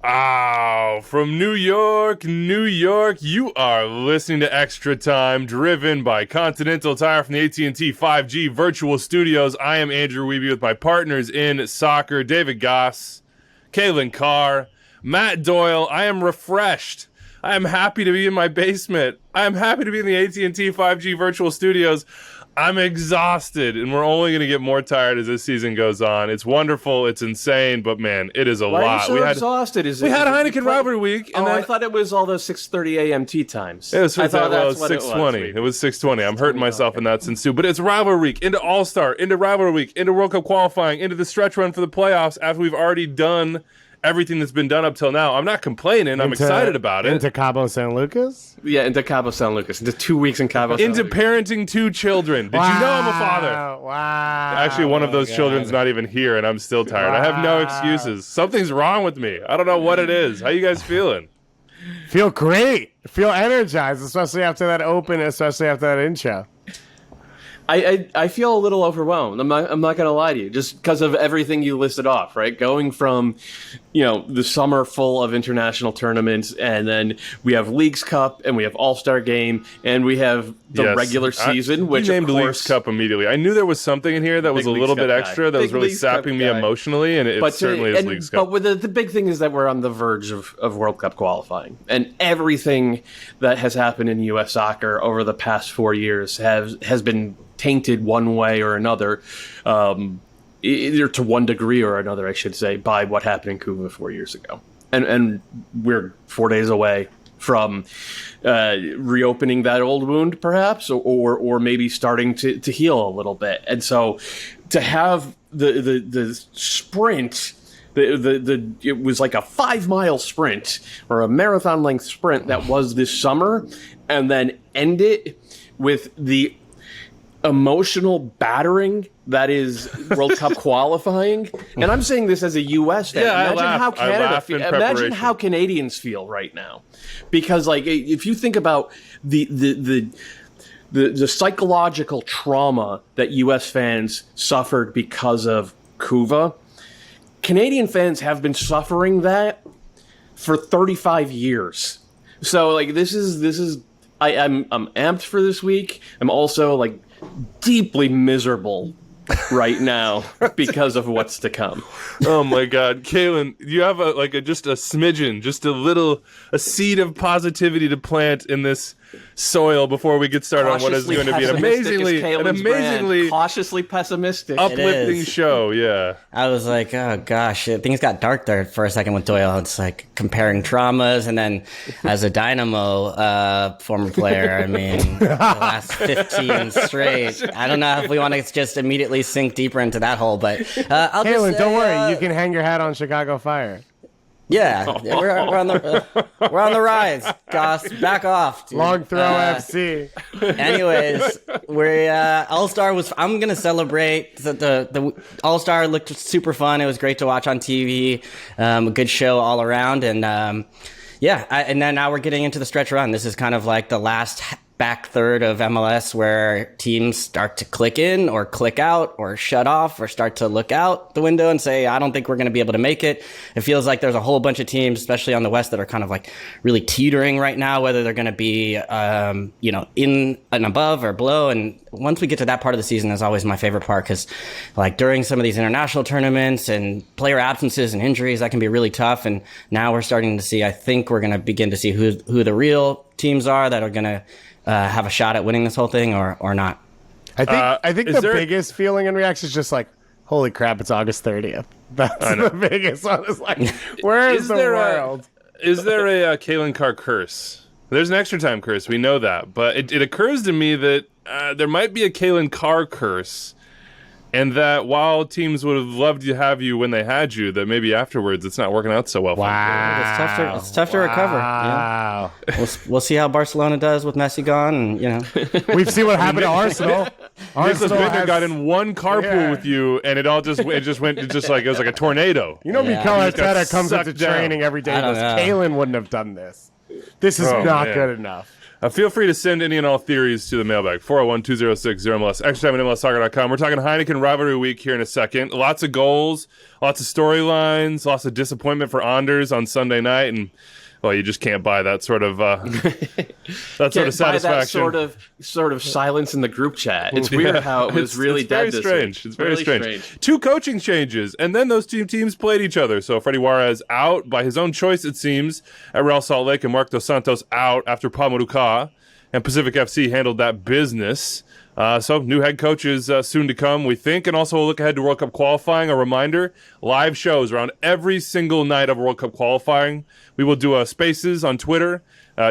Oh, from New York, New York, you are listening to Extra Time, driven by Continental Tire from the AT&T 5G Virtual Studios. I am Andrew Wiebe with my partners in soccer, David Goss, Kaylin Carr, Matt Doyle. I am refreshed. I am happy to be in my basement. I am happy to be in the AT&T 5G Virtual Studios. I'm exhausted, and we're only going to get more tired as this season goes on. It's wonderful. It's insane, but, man, it is a lot. Why are you so exhausted? We had Heineken Rivalry week. And I thought it was all those 6:30 a.m. tea times. It was 6:20. It was 6:20. I'm hurting myself in that since too. But it's Rivalry week, into All-Star, into Rivalry week, into World Cup qualifying, into the stretch run for the playoffs after we've already done everything that's been done up till now. I'm not complaining. I'm excited about it. Into Cabo San Lucas? Yeah, into Cabo San Lucas. Into 2 weeks in Cabo San Lucas. Into parenting 2 children. Did you know I'm a father? Wow. Actually, one of those children's not even here, and I'm still tired. I have no excuses. Something's wrong with me. I don't know what it is. How you guys feeling? Feel great. Feel energized, especially after that open, especially after that intro. I feel a little overwhelmed. I'm not going to lie to you, just because of everything you listed off, right? Going from, the summer full of international tournaments, and then we have Leagues Cup, and we have All-Star Game, and we have the regular season, which you named of course, Leagues Cup immediately. I knew there was something in here that was a little bit extra, that was really sapping me emotionally, and it certainly is Leagues Cup. But the big thing is that we're on the verge of World Cup qualifying, and everything that has happened in U.S. soccer over the past 4 years has been tainted one way or another, either to one degree or another, I should say, by what happened in Cuba 4 years ago. And we're 4 days away from reopening that old wound, perhaps, or maybe starting to heal a little bit. And so to have the sprint, it was like a 5-mile sprint or a marathon length sprint that was this summer, and then end it with the emotional battering that is World Cup qualifying. And I'm saying this as a U.S. fan. Yeah, Imagine how Canadians feel right now. Because, if you think about the psychological trauma that U.S. fans suffered because of Cuba, Canadian fans have been suffering that for 35 years. So, this is I'm amped for this week. I'm also, deeply miserable right now because of what's to come. Oh my God, Kaylin, you have just a smidgen, just a seed of positivity to plant in this soil before we get started on what is going to be an amazingly cautiously pessimistic, uplifting show. Yeah, I was like, oh gosh, things got dark there for a second with Doyle. It's like comparing traumas, and then as a Dynamo former player, I mean, the last 15 straight. I don't know if we want to just immediately sink deeper into that hole, but Kaylin, don't worry, you can hang your hat on Chicago Fire. Yeah, we're on the rise. Goss, back off, dude. Long throw FC. Anyways, we're All-Star was. I'm gonna celebrate the All-Star looked super fun. It was great to watch on TV. A good show all around, and and then now we're getting into the stretch run. This is kind of like the last back third of MLS where teams start to click in or click out or shut off or start to look out the window and say, I don't think we're going to be able to make it. It feels like there's a whole bunch of teams, especially on the West, that are kind of really teetering right now, whether they're going to be, in and above or below. And once we get to that part of the season is always my favorite part, because during some of these international tournaments and player absences and injuries, that can be really tough. And now we're starting to see, I think we're going to begin to see who the real teams are that are going to have a shot at winning this whole thing or not. I think the biggest feeling and reaction is just holy crap, it's August 30th. That's the biggest one. It's where is the world? Is there a Kaylin Carr curse? There's an extra time curse. We know that. But it occurs to me that there might be a Kaylin Carr curse, and that while teams would have loved to have you when they had you, that maybe afterwards it's not working out so well. Wow. It's tough to recover. Wow. Yeah. We'll see how Barcelona does with Messi gone, and we've seen what happened to Arsenal. Nicholas Bittner got in one carpool with you, and it was like a tornado. Mikel Arteta comes into training every day. Kaylin wouldn't have done this. This is not good enough. Feel free to send any and all theories to the mailbag, 401-206-0MLS, extratime at MLSsoccer.com. We're talking Heineken Rivalry Week here in a second. Lots of goals, lots of storylines, lots of disappointment for Anders on Sunday night, and well, you just can't buy that sort of satisfaction. That sort of silence in the group chat. It's weird how it was really dead this week. It's very strange. 2 coaching changes, and then those 2 teams played each other. So Freddie Juarez out by his own choice, it seems, at Real Salt Lake, and Marc Dos Santos out after Pa Modou Kah and Pacific FC handled that business. So new head coaches soon to come, we think, and also we'll look ahead to World Cup qualifying. A reminder, live shows around every single night of World Cup qualifying. We will do spaces on Twitter.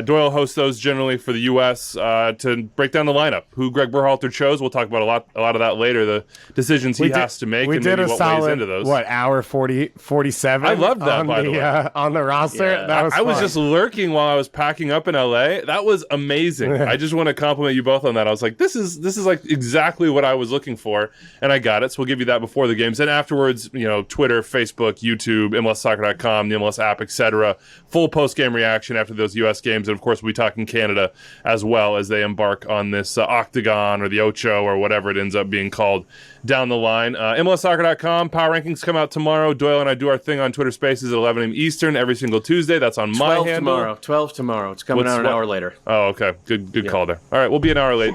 Doyle hosts those generally for the U.S. To break down the lineup, who Greg Berhalter chose. We'll talk about a lot of that later, the decisions he has to make, and maybe what weighs into those. Hour 47? I loved that, by the way. On the roster. Yeah. That was I was just lurking while I was packing up in L.A. That was amazing. I just want to compliment you both on that. I was like, this is like exactly what I was looking for, and I got it. So we'll give you that before the games. And afterwards, Twitter, Facebook, YouTube, MLSsoccer.com, the MLS app, etc. Full post-game reaction after those U.S. games. And, of course, we'll be talking Canada as well as they embark on this Octagon or the Ocho or whatever it ends up being called down the line. MLSsoccer.com. Power rankings come out tomorrow. Doyle and I do our thing on Twitter Spaces at 11 a.m. Eastern every single Tuesday. That's on my handle. 12 tomorrow. It's coming out an hour later. Oh, okay. Good call there. All right, we'll be an hour late.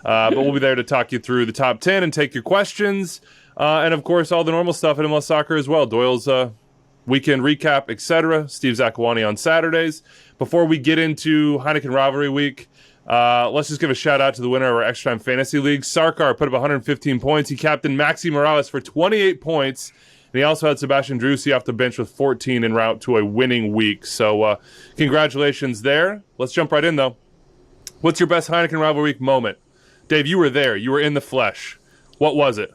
But we'll be there to talk you through the top 10 and take your questions. And, of course, all the normal stuff at MLS Soccer as well. Doyle's weekend recap, etc. Steve Zakuani on Saturdays. Before we get into Heineken Rivalry Week, let's just give a shout out to the winner of our Extra Time Fantasy League. Sarkar put up 115 points. He captained Maxi Morales for 28 points. And he also had Sebastian Drusi off the bench with 14 en route to a winning week. So congratulations there. Let's jump right in, though. What's your best Heineken Rivalry Week moment? Dave, you were there. You were in the flesh. What was it?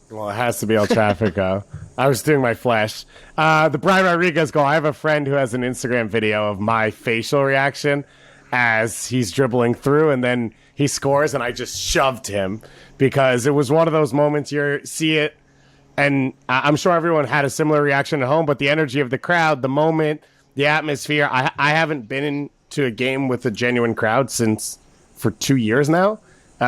Well, it has to be El Trafico. I was doing my flesh. The Brian Rodriguez goal. I have a friend who has an Instagram video of my facial reaction as he's dribbling through, and then he scores, and I just shoved him because it was one of those moments you see it, and I'm sure everyone had a similar reaction at home, but the energy of the crowd, the moment, the atmosphere. I haven't been into a game with a genuine crowd for 2 years now.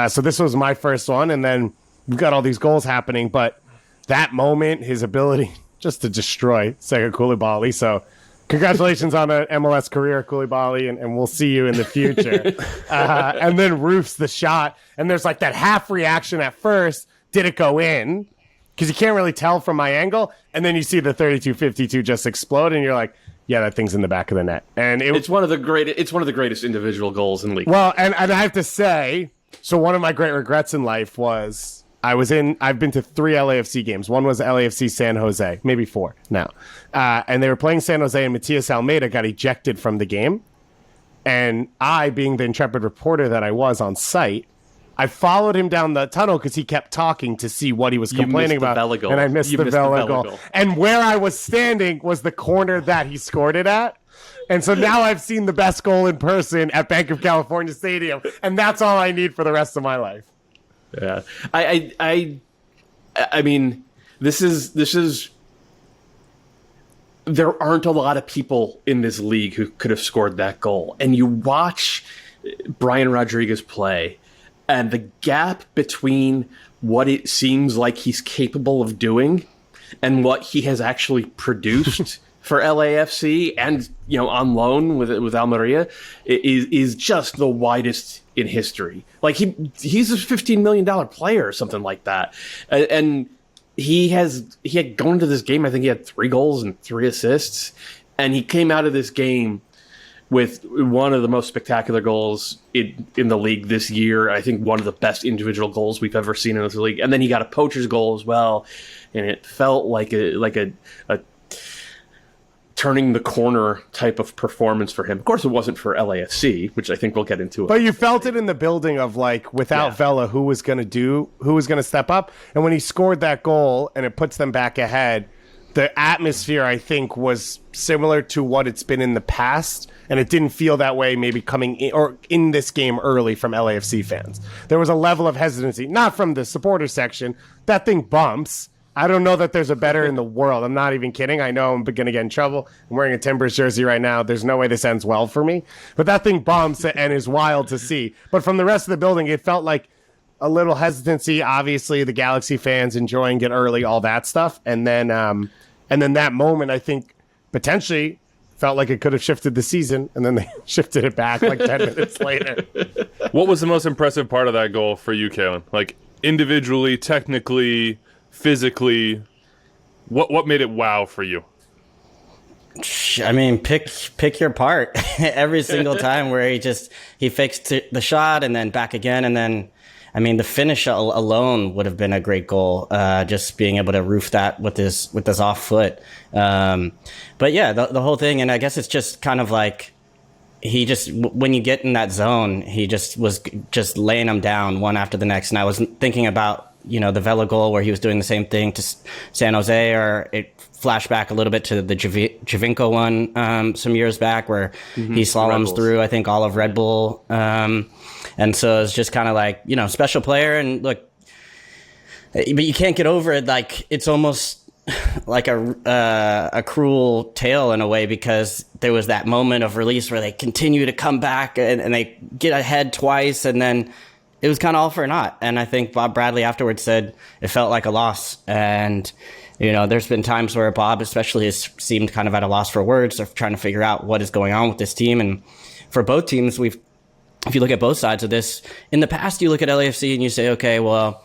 So this was my first one, and then we've got all these goals happening, but that moment, his ability just to destroy Sega Koulibaly. So congratulations on an MLS career, Koulibaly, and we'll see you in the future. And then roofs the shot, and there's like that half reaction at first. Did it go in? Because you can't really tell from my angle, and then you see the 32-52 just explode, and you're like, yeah, that thing's in the back of the net. And it's one of the greatest individual goals in the league. Well, and I have to say, so one of my great regrets in life was I've been to 3 LAFC games. One was LAFC San Jose, maybe 4 now. And they were playing San Jose, and Matias Almeida got ejected from the game. And I, being the intrepid reporter that I was on site, I followed him down the tunnel because he kept talking to see what he was complaining about. And I missed the Vela goal. And where I was standing was the corner that he scored it at. And so now I've seen the best goal in person at Bank of California Stadium. And that's all I need for the rest of my life. Yeah, I mean, this is. There aren't a lot of people in this league who could have scored that goal, and you watch Brian Rodriguez play, and the gap between what it seems like he's capable of doing and what he has actually produced for LAFC and on loan with Almeria is just the widest in history. Like he's a $15 million player or something like that, and he had going into this game. I think he had 3 goals and 3 assists, and he came out of this game with one of the most spectacular goals in the league this year. I think one of the best individual goals we've ever seen in this league, and then he got a poacher's goal as well, and it felt like a turning the corner type of performance for him. Of course, it wasn't for LAFC, which I think we'll get into. But you felt it in the building of without Vela, who was going to step up. And when he scored that goal and it puts them back ahead, the atmosphere, I think, was similar to what it's been in the past. And it didn't feel that way maybe coming in, or in this game early from LAFC fans. There was a level of hesitancy, not from the supporter section. That thing bumps. I don't know that there's a better in the world. I'm not even kidding. I know I'm going to get in trouble. I'm wearing a Timbers jersey right now. There's no way this ends well for me. But that thing bumps and is wild to see. But from the rest of the building, it felt like a little hesitancy. Obviously, the Galaxy fans enjoying it early, all that stuff. And then that moment, I think, potentially felt like it could have shifted the season. And then they shifted it back like 10 minutes later. What was the most impressive part of that goal for you, Kalen? Like, individually, technically, physically, what made it wow for you? I mean, pick your part every single time where he fakes the shot and then back again. And then, I mean, the finish alone would have been a great goal. Just being able to roof that with his off foot. But yeah, the whole thing. And I guess it's just kind of like, when you get in that zone, he was just laying them down one after the next. And I was thinking about, the Vela goal where he was doing the same thing to San Jose, or it flashed back a little bit to the Javinko one some years back where he slaloms through, I think, all of Red Bull. And so it's just kind of like, special player. And look, but you can't get over it. Like, it's almost like a cruel tale in a way, because there was that moment of release where they continue to come back and they get ahead twice, and then it was kind of all for naught. And I think Bob Bradley afterwards said it felt like a loss. And, there's been times where Bob especially has seemed kind of at a loss for words, of trying to figure out what is going on with this team. And for both teams, if you look at both sides of this, in the past, you look at LAFC and you say, okay, well,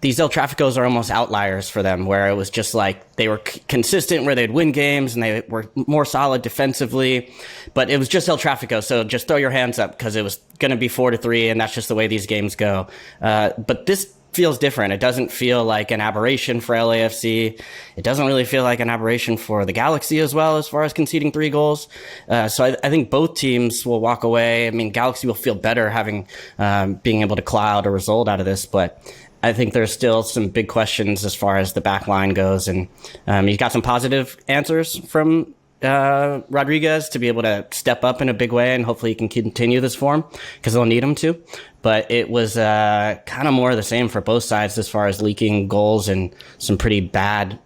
these El Traficos are almost outliers for them, where it was just like they were consistent, where they'd win games and they were more solid defensively, but it was just El Trafico. So just throw your hands up, because it was going to be 4-3, and that's just the way these games go. But this feels different. It doesn't feel like an aberration for LAFC. It doesn't really feel like an aberration for the Galaxy as well, as far as conceding 3 goals. So I think both teams will walk away. I mean, Galaxy will feel better having being able to claw out a result out of this, but I think there's still some big questions as far as the back line goes. And you got some positive answers from Rodriguez to be able to step up in a big way, and hopefully he can continue this form, because they'll need him to. But it was kind of more of the same for both sides as far as leaking goals and some pretty bad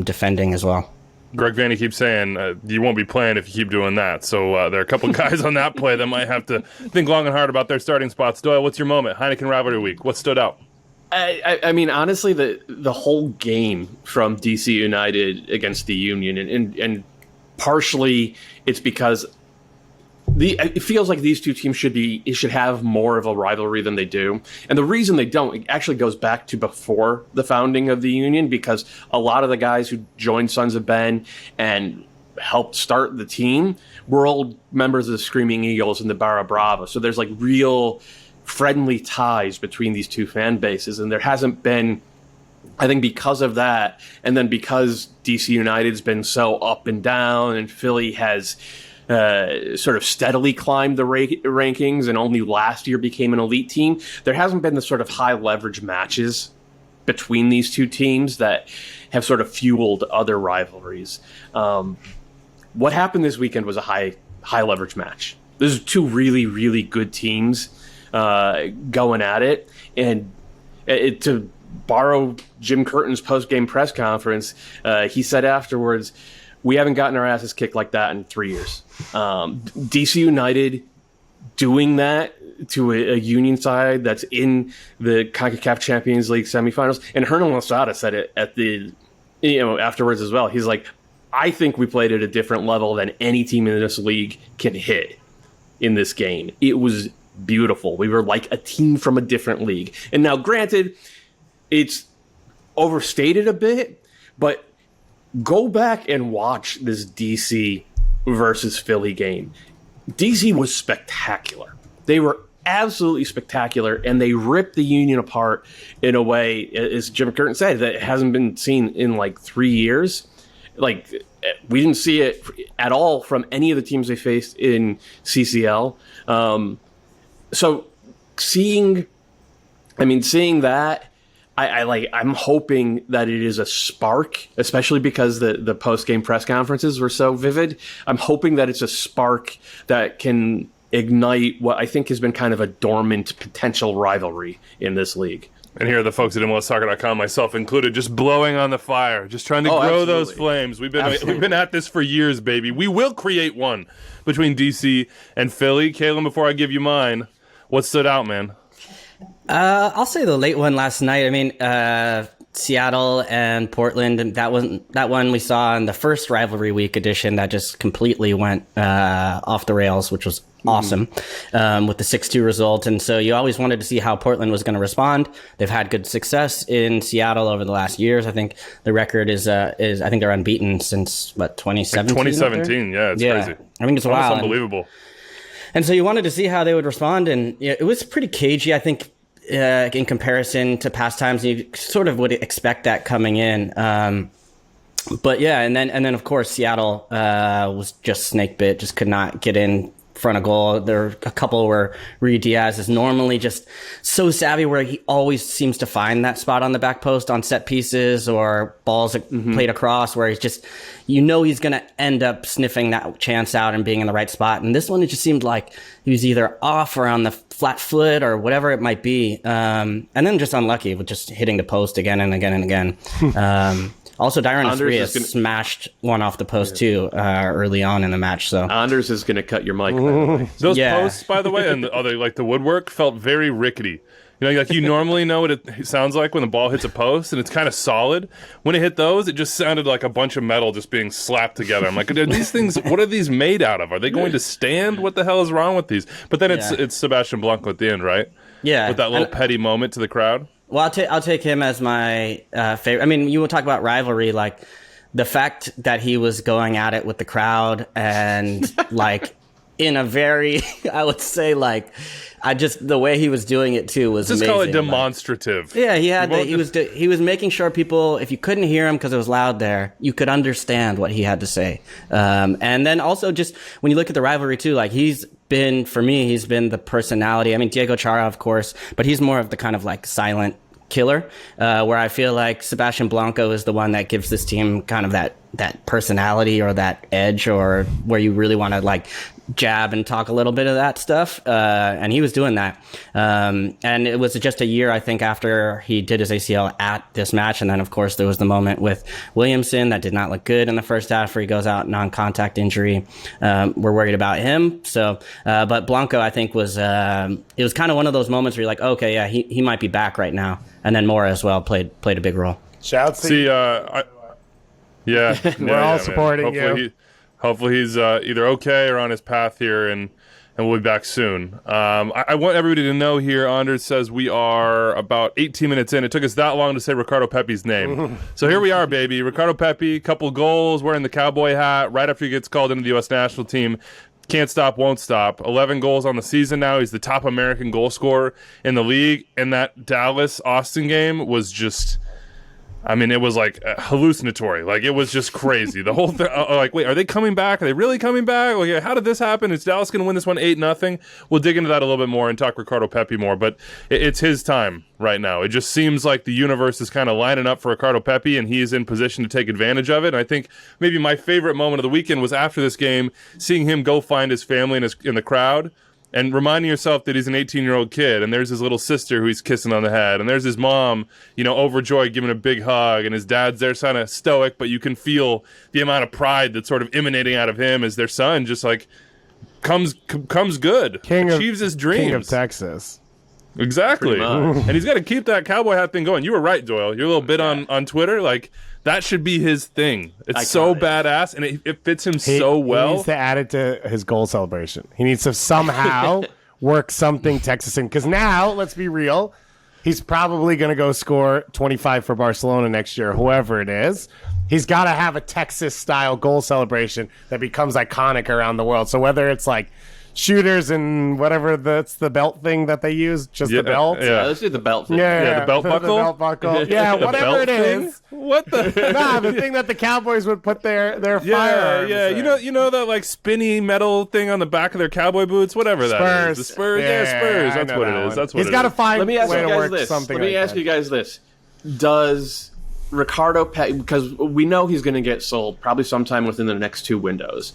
defending as well. Greg Vanny keeps saying you won't be playing if you keep doing that. So there are a couple guys on that play that might have to think long and hard about their starting spots. Doyle, what's your moment? Heineken Rivalry Week. What stood out? I mean, honestly, the whole game from DC United against the Union, and partially it's because it feels like these two teams should have more of a rivalry than they do. And the reason they don't, it actually goes back to before the founding of the Union, because a lot of the guys who joined Sons of Ben and helped start the team were old members of the Screaming Eagles and the Barra Brava. So there's like real friendly ties between these two fan bases, and there hasn't been, I think, because of that, and then because DC United's been so up and down, and Philly has sort of steadily climbed the rankings and only last year became an elite team, there hasn't been the sort of high leverage matches between these two teams that have sort of fueled other rivalries. What happened this weekend was a high leverage match. There's two really, really good teams going at it, and to borrow Jim Curtin's post-game press conference, he said afterwards, "We haven't gotten our asses kicked like that in 3 years." DC United doing that to a Union side that's in the CONCACAF Champions League semifinals, and Hernan Losada said it at the afterwards as well. He's like, "I think we played at a different level than any team in this league can hit in this game. It was beautiful. We were like a team from a different league." And now, granted, it's overstated a bit, but go back and watch this DC versus Philly game. DC was spectacular. They were absolutely spectacular, and they ripped the Union apart in a way, as Jim Curtin said, that hasn't been seen in like 3 years. Like, we didn't see it at all from any of the teams they faced in CCL. So seeing that, I'm hoping that it is a spark, especially because the post-game press conferences were so vivid. I'm hoping that it's a spark that can ignite what I think has been kind of a dormant potential rivalry in this league. And here are the folks at MLSsoccer.com, myself included, just blowing on the fire, just trying to grow those flames. We've been at this for years, baby. We will create one between DC and Philly. Caleb, before I give you mine, what stood out, man? I'll say the late one last night. I mean, Seattle and Portland, and that one we saw in the first rivalry week edition that just completely went off the rails, which was awesome, with the 6-2 result. And so you always wanted to see how Portland was going to respond. They've had good success in Seattle over the last years. I think the record is I think they're unbeaten since 2017. 2017, yeah, it's crazy. I think it's wild. Almost unbelievable. And so you wanted to see how they would respond, and it was pretty cagey, I think. In comparison to past times, you sort of would expect that coming in. But yeah, and then of course Seattle was just snake bit, just could not get in front of goal. There were a couple where Ruiz Diaz is normally just so savvy, where he always seems to find that spot on the back post on set pieces or balls played across, where he's just, he's going to end up sniffing that chance out and being in the right spot. And this one, it just seemed like he was either off or on the flat foot or whatever it might be. And then just unlucky with just hitting the post again and again and again. Also, Dyron Frias smashed one off the post too early on in the match. So Anders is going to cut your mic. By the way. Those posts, by the way, and the woodwork felt very rickety. You normally know what it sounds like when the ball hits a post, and it's kind of solid. When it hit those, it just sounded like a bunch of metal just being slapped together. I'm like, are these things? What are these made out of? Are they going to stand? What the hell is wrong with these? But then it's Sebastian Blanco at the end, right? Yeah, with that little petty moment to the crowd. Well, I'll take him as my favorite. I mean, you will talk about rivalry, like the fact that he was going at it with the crowd and like in a very, I would say, like, the way he was doing it too was just amazing. Call it demonstrative. Like, he was making sure people, if you couldn't hear him because it was loud there, you could understand what he had to say. And then also just when you look at the rivalry too, like he's been the personality. I mean, Diego Chara, of course, but he's more of the kind of like silent killer, where I feel like Sebastian Blanco is the one that gives this team kind of that personality or that edge, or where you really want to like jab and talk a little bit of that stuff. And he was doing that. And it was just a year, I think, after he did his ACL at this match. And then, of course, there was the moment with Williamson that did not look good in the first half, where he goes out non-contact injury. We're worried about him. So, but Blanco, I think, was it was kind of one of those moments where you're like, okay, yeah, he might be back right now. And then Mora as well played a big role. Shouts. See, we're all supporting you. Hopefully he's either okay or on his path here, and we'll be back soon. I want everybody to know here, Anders says we are about 18 minutes in. It took us that long to say Ricardo Pepi's name. So here we are, baby. Ricardo Pepi, couple goals, wearing the cowboy hat, right after he gets called into the U.S. national team. Can't stop, won't stop. 11 goals on the season now. He's the top American goal scorer in the league. And that Dallas-Austin game was just... I mean, it was like hallucinatory. Like, it was just crazy. The whole thing, like, wait, are they coming back? Are they really coming back? Like, how did this happen? Is Dallas going to win this one 8-0? We'll dig into that a little bit more and talk Ricardo Pepi more, but it's his time right now. It just seems like the universe is kind of lining up for Ricardo Pepi, and he is in position to take advantage of it. And I think maybe my favorite moment of the weekend was after this game, seeing him go find his family in the crowd, and reminding yourself that he's an 18-year-old kid, and there's his little sister who he's kissing on the head, and there's his mom, overjoyed, giving a big hug, and his dad's there kind of stoic, but you can feel the amount of pride that's sort of emanating out of him as their son just like comes good, achieves his dreams. King of Texas. Exactly. And he's got to keep that cowboy hat thing going. You were right, Doyle. Your little bit on Twitter, like, that should be his thing. It's so badass, and it fits him so well. He needs to add it to his goal celebration. He needs to somehow work something Texas in. Because now, let's be real, he's probably going to go score 25 for Barcelona next year, whoever it is. He's got to have a Texas-style goal celebration that becomes iconic around the world. So whether it's like shooters and whatever that's the belt thing that they use, the belt. Yeah, let's do the belt thing. Yeah, the belt buckle. The belt buckle. Yeah, whatever it is. What the? The thing that the Cowboys would put their firearms. Yeah. You know that like spinny metal thing on the back of their cowboy boots, whatever that is. The Spurs. Yeah, Spurs. That's what it is. That's what he's got to find. Let me ask way you to guys work this. something. Let me ask you guys this: does Ricardo Pepi, because we know he's going to get sold probably sometime within the next two windows,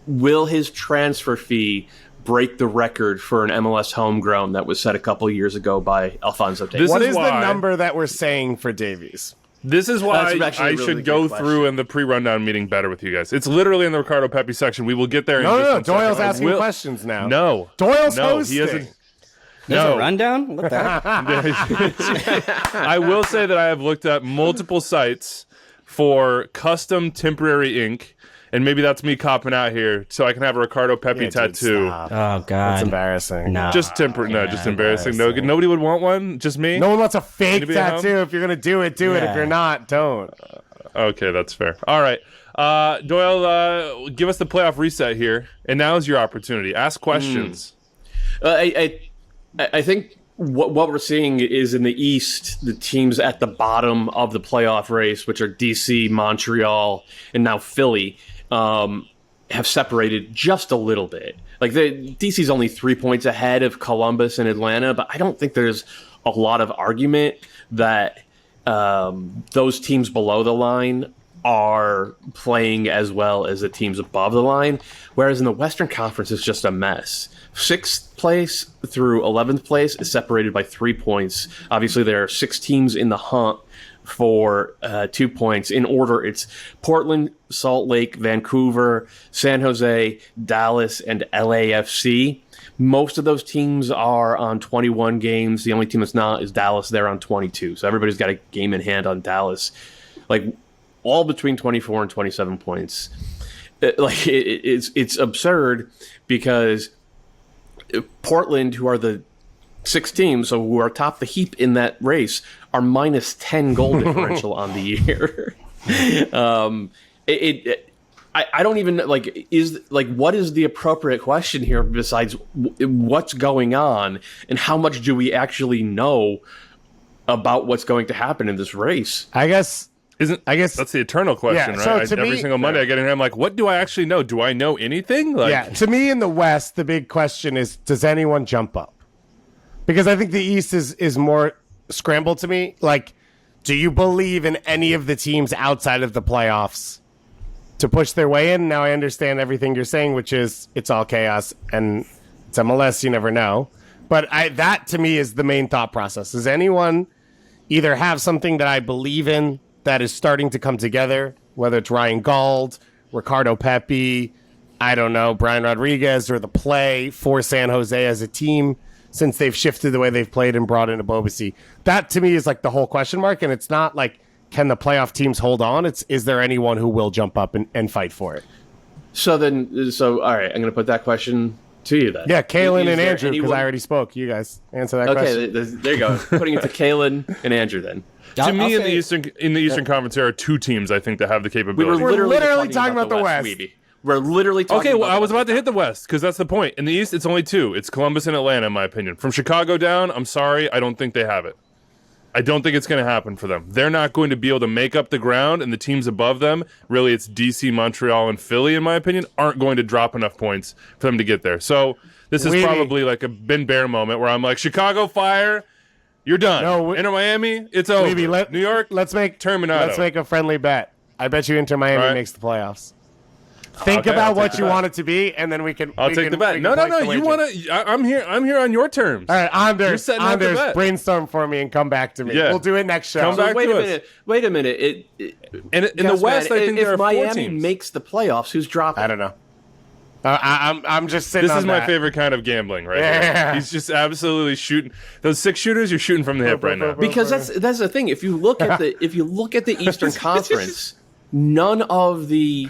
will his transfer fee break the record for an MLS homegrown that was set a couple years ago by Alphonso Davies? What is is why- the number that we're saying for Davies? This is why That's actually a I really should good go question. through in the pre-rundown meeting better with you guys. It's literally in the Ricardo Pepi section. We will get there. No. in just one Doyle's second. I asking will- questions now. No, Doyle's no, hosting. he isn't. There's No. a rundown? What the heck? I will say that I have looked at multiple sites for custom temporary ink, and maybe that's me copping out here, so I can have a Ricardo Pepi Yeah, dude, tattoo. stop. Oh, That's God. embarrassing. No. Just just embarrassing. No, nobody would want one. Just me. No one wants a fake Anybody at home? tattoo. If you're gonna do it, do it. If Yeah. you're not, don't. Okay, that's fair. All right, Doyle, give us the playoff reset here, and now is your opportunity. Ask questions. I think what we're seeing is in the East, the teams at the bottom of the playoff race, which are DC, Montreal, and now Philly, have separated just a little bit. Like DC's only 3 points ahead of Columbus and Atlanta, but I don't think there's a lot of argument that those teams below the line are playing as well as the teams above the line, whereas in the Western Conference, it's just a mess. 6th place through 11th place is separated by 3 points. Obviously, there are 6 teams in the hunt for 2 points. In order, it's Portland, Salt Lake, Vancouver, San Jose, Dallas, and LAFC. Most of those teams are on 21 games. The only team that's not is Dallas. They're on 22. So everybody's got a game in hand on Dallas. Like, all between 24 and 27 points. It's absurd because Portland, who are the 6 teams, so who are top the heap in that race, are minus 10 goal differential on the year. I don't even what is the appropriate question here besides what's going on and how much do we actually know about what's going to happen in this race? I guess That's the eternal question, Yeah, so right? to Every me- single Monday I get in here, I'm like, what do I actually know? Do I know anything? Like, yeah. To me, in the West, the big question is: does anyone jump up? Because I think the East is more scrambled to me. Like, do you believe in any of the teams outside of the playoffs to push their way in? Now I understand everything you're saying, which is it's all chaos and it's MLS. You never know. But that to me is the main thought process. Does anyone either have something that I believe in that is starting to come together, whether it's Ryan Gauld, Ricardo Pepi, I don't know, Brian Rodriguez, or the play for San Jose as a team since they've shifted the way they've played and brought in Abobasi? That to me is like the whole question mark, and it's not like, can the playoff teams hold on? It's, is there anyone who will jump up and fight for it? So all right, I'm going to put that question to you then. Yeah, Kalen Is and there Andrew, because anyone- I already spoke. You guys answer that Okay, question. there you go. Putting it to Kalen and Andrew then. to me, I'll say- in the Eastern Conference, there are 2 teams I think that have the We capability. We're literally talking about the West. Weeby. We're literally talking Okay, about well, I the was West. about to hit the West because that's the point. In the East, it's only 2. It's Columbus and Atlanta, in my opinion. From Chicago down, I'm sorry, I don't think they have it. I don't think it's going to happen for them. They're not going to be able to make up the ground, and the teams above them, really it's DC, Montreal, and Philly, in my opinion, aren't going to drop enough points for them to get there. So this is Weeby. probably like a Ben Bear moment where I'm like, Chicago Fire, you're done. No, Inter Miami, it's over. Weeby, New York, let's make Terminato. Let's make a friendly bet. I bet you Inter Miami All right. makes the playoffs. Think Okay, I'll about take what the you bet. want it to be, and then we can. I'll take the bet. No. You want to? I'm here. I'm here on your terms. All right, You're Anders. setting up the Anders, bet. brainstorm for me and come back to me. Yeah. We'll do it next show. Come back Wait to a us. minute. Wait a minute. In the Yes, West, man, I think if there are 4 Miami teams. makes the playoffs, who's dropping? I don't know. I'm just sitting. This on is my that. favorite kind of gambling, right? Yeah. Here. He's just absolutely shooting those 6 shooters. You're shooting from the hip right now. Because that's the thing. If you look at the Eastern Conference, none of the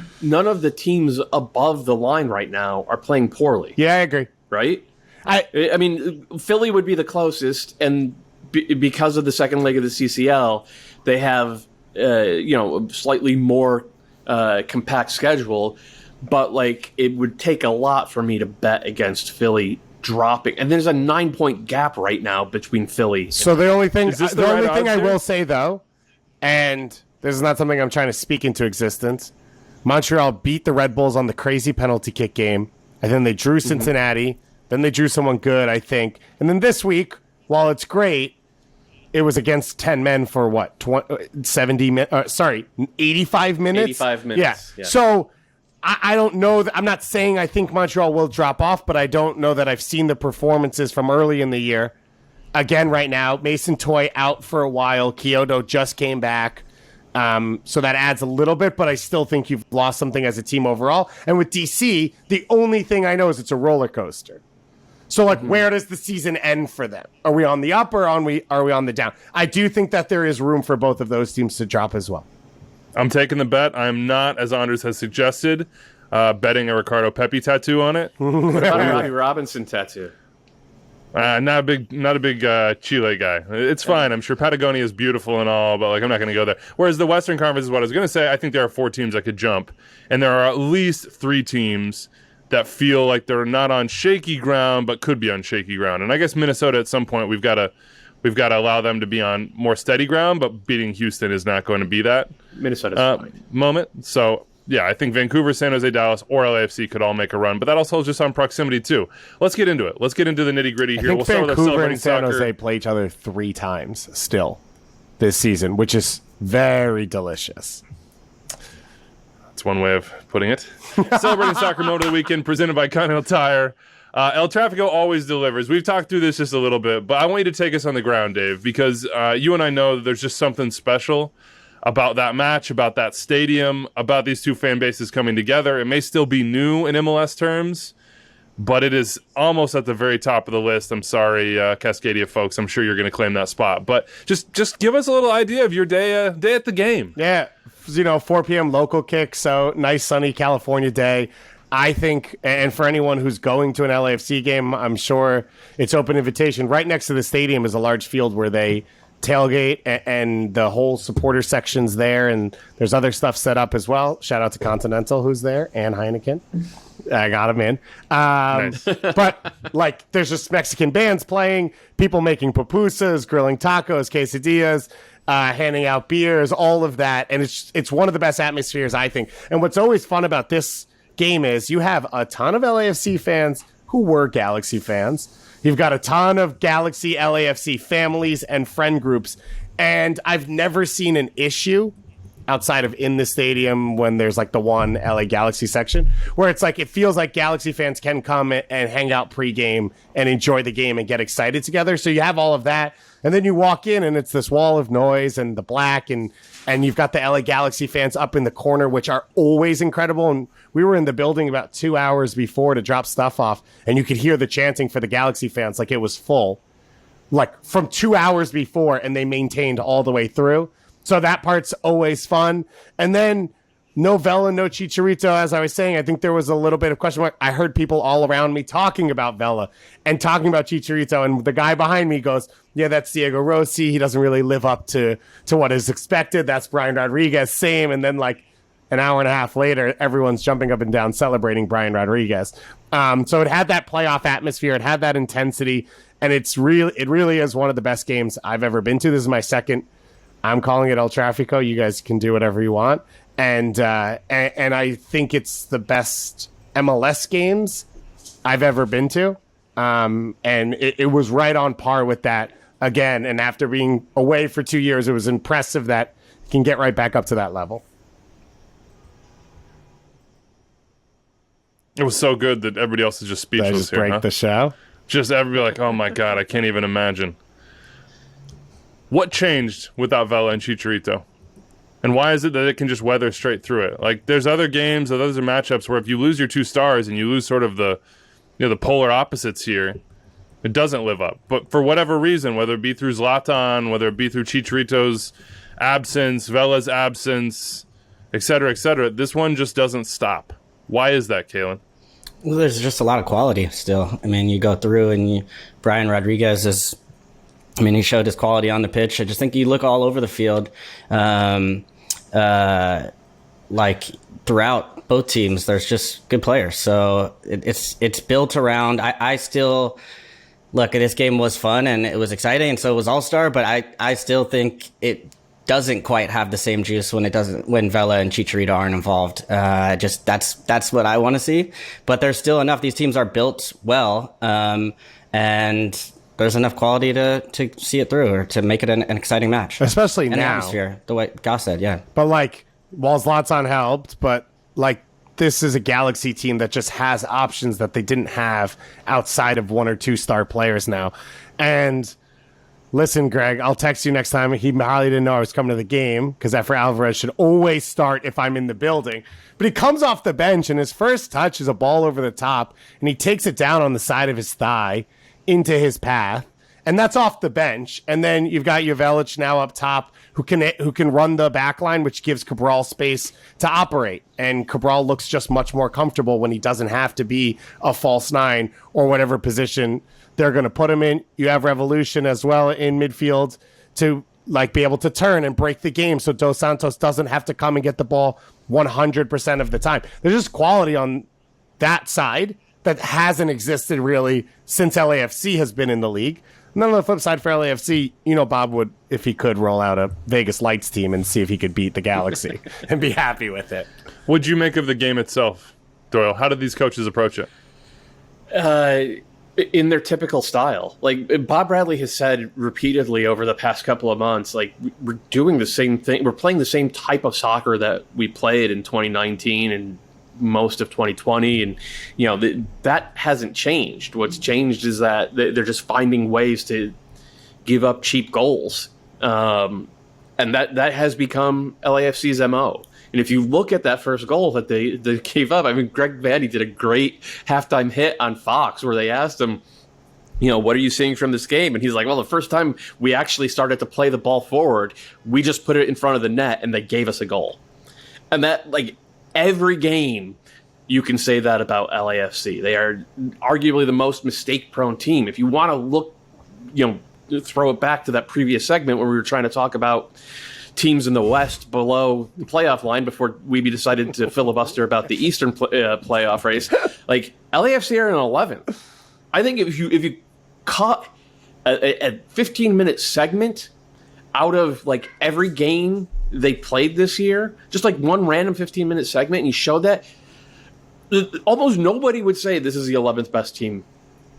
teams above the line right now are playing poorly. Yeah, I agree. Right? I I mean, Philly would be the closest, and because of the second leg of the CCL, they have a slightly more compact schedule. But like, it would take a lot for me to bet against Philly dropping, and there's a 9-point gap right now between Philly. So the only thing, Is this the the right only thing I odds here? will say though, and this is not something I'm trying to speak into existence. Montreal beat the Red Bulls on the crazy penalty kick game, and then they drew Cincinnati. Then they drew someone good, I think. And then this week, while it's great, it was against 10 men for what? 85 minutes? 85 minutes, Yeah. yeah. So I don't know. I'm not saying I think Montreal will drop off, but I don't know that I've seen the performances from early in the year. Again, right now, Mason Toy out for a while. Kyoto just came back. So that adds a little bit, but I still think you've lost something as a team overall. And with DC, the only thing I know is it's a roller coaster. So, like, where does the season end for them? Are we on the up or are we on the down? I do think that there is room for both of those teams to drop as well. I'm taking the bet. I'm not, as Anders has suggested, betting a Ricardo Pepi tattoo on it. What about a Robbie Robinson tattoo? Not a big Chile guy. It's fine. I'm sure Patagonia is beautiful and all, but like I'm not going to go there. Whereas the Western Conference is what I was going to say. I think there are 4 teams that could jump, and there are at least 3 teams that feel like they're not on shaky ground, but could be on shaky ground. And I guess Minnesota at some point we've got to allow them to be on more steady ground, but beating Houston is not going to be that Minnesota's moment. So yeah, I think Vancouver, San Jose, Dallas, or LAFC could all make a run, but that also is just on proximity too. Let's get into it. Let's get into the nitty gritty here. We'll start with Vancouver and San Jose play each other 3 times still this season, which is very delicious. That's one way of putting it. Celebrating soccer mode of the weekend, presented by Continental Tire. El Trafico always delivers. We've talked through this just a little bit, but I want you to take us on the ground, Dave, because you and I know that there's just something special about that match, about that stadium, about these 2 fan bases coming together. It may still be new in MLS terms, but it is almost at the very top of the list. I'm sorry, Cascadia folks. I'm sure you're going to claim that spot. But just give us a little idea of your day at the game. Yeah, 4 p.m. local kick, so nice sunny California day. I think, and for anyone who's going to an LAFC game, I'm sure it's open invitation. Right next to the stadium is a large field where they tailgate, and the whole supporter section's there, and there's other stuff set up as well. Shout out to Continental who's there, and Heineken. I got him in. Nice. But like, there's just Mexican bands playing, people making pupusas, grilling tacos, quesadillas, handing out beers, all of that, and it's one of the best atmospheres, I think. And what's always fun about this game is you have a ton of LAFC fans who were Galaxy fans. You've got a ton of Galaxy LAFC families and friend groups, and I've never seen an issue outside of in the stadium when there's like the one LA Galaxy section where it's like it feels like Galaxy fans can come and hang out pregame and enjoy the game and get excited together. So you have all of that, and then you walk in and it's this wall of noise and the black, and you've got the LA Galaxy fans up in the corner, which are always incredible. And we were in the building about 2 hours before to drop stuff off, and you could hear the chanting for the Galaxy fans like it was full, like from 2 hours before, and they maintained all the way through. So that part's always fun. And then no Vela, no Chicharito. As I was saying, I think there was a little bit of question mark. I heard people all around me talking about Vela and talking about Chicharito, and the guy behind me goes, yeah, that's Diego Rossi. He doesn't really live up to what is expected. That's Brian Rodriguez, same. And then like an hour and a half later, everyone's jumping up and down celebrating Brian Rodriguez. So it had that playoff atmosphere. It had that intensity. And it really is one of the best games I've ever been to. This is my second. I'm calling it El Trafico. You guys can do whatever you want. And I think it's the best MLS games I've ever been to. And it was right on par with that again. And after being away for 2 years, it was impressive that you can get right back up to that level. It was so good that everybody else is just speechless. Just break the show. Just everybody like, oh my God, I can't even imagine. What changed without Vela and Chicharito? And why is it that it can just weather straight through it? Like, there's other games, those are matchups where if you lose your 2 stars and you lose sort of the polar opposites here, it doesn't live up. But for whatever reason, whether it be through Zlatan, whether it be through Chicharito's absence, Vela's absence, et cetera, this one just doesn't stop. Why is that, Kalen? Well, there's just a lot of quality still. I mean, you go through and Brian Rodriguez is... I mean, he showed his quality on the pitch. I just think you look all over the field, like throughout both teams, there's just good players. So it's built around. I still look at this game was fun and it was exciting, and so it was All-Star. But I still think it doesn't quite have the same juice when Vela and Chicharito aren't involved. Just that's what I want to see. But there's still enough. These teams are built well, and there's enough quality to see it through or to make it an exciting match. Especially and now. Atmosphere, the way Kah said, yeah. But like, while Zlatan helped, but like this is a Galaxy team that just has options that they didn't have outside of 1 or 2 star players now. And listen, Greg, I'll text you next time. He probably didn't know I was coming to the game because Efra Alvarez should always start if I'm in the building. But he comes off the bench, and his first touch is a ball over the top, and he takes it down on the side of his thigh into his path. And that's off the bench. And then you've got Jovelic now up top who can run the back line, which gives Cabral space to operate. And Cabral looks just much more comfortable when he doesn't have to be a false 9 or whatever position they're going to put him in. You have Revolution as well in midfield to be able to turn and break the game so Dos Santos doesn't have to come and get the ball 100% of the time. There's just quality on that side that hasn't existed really since LAFC has been in the league. And then on the flip side for LAFC, Bob would, if he could, roll out a Vegas Lights team and see if he could beat the Galaxy and be happy with it. What'd you make of the game itself, Doyle? How did these coaches approach it? In their typical style. Bob Bradley has said repeatedly over the past couple of months, we're doing the same thing. We're playing the same type of soccer that we played in 2019 and most of 2020, and that hasn't changed. What's changed is that they're just finding ways to give up cheap goals, and that has become LAFC's MO. And if you look at that first goal that they gave up, I mean, Greg Vanny did a great halftime hit on Fox where they asked him, what are you seeing from this game? And he's like, well, the first time we actually started to play the ball forward, we just put it in front of the net and they gave us a goal. And that, every game, you can say that about LAFC. They are arguably the most mistake-prone team. If you want to look, throw it back to that previous segment where we were trying to talk about teams in the West below the playoff line before we decided to filibuster about the Eastern playoff race, LAFC are in 11th. I think if you cut a 15-minute segment out of every game they played this year, just one random 15-minute segment, and you showed that, almost nobody would say this is the 11th best team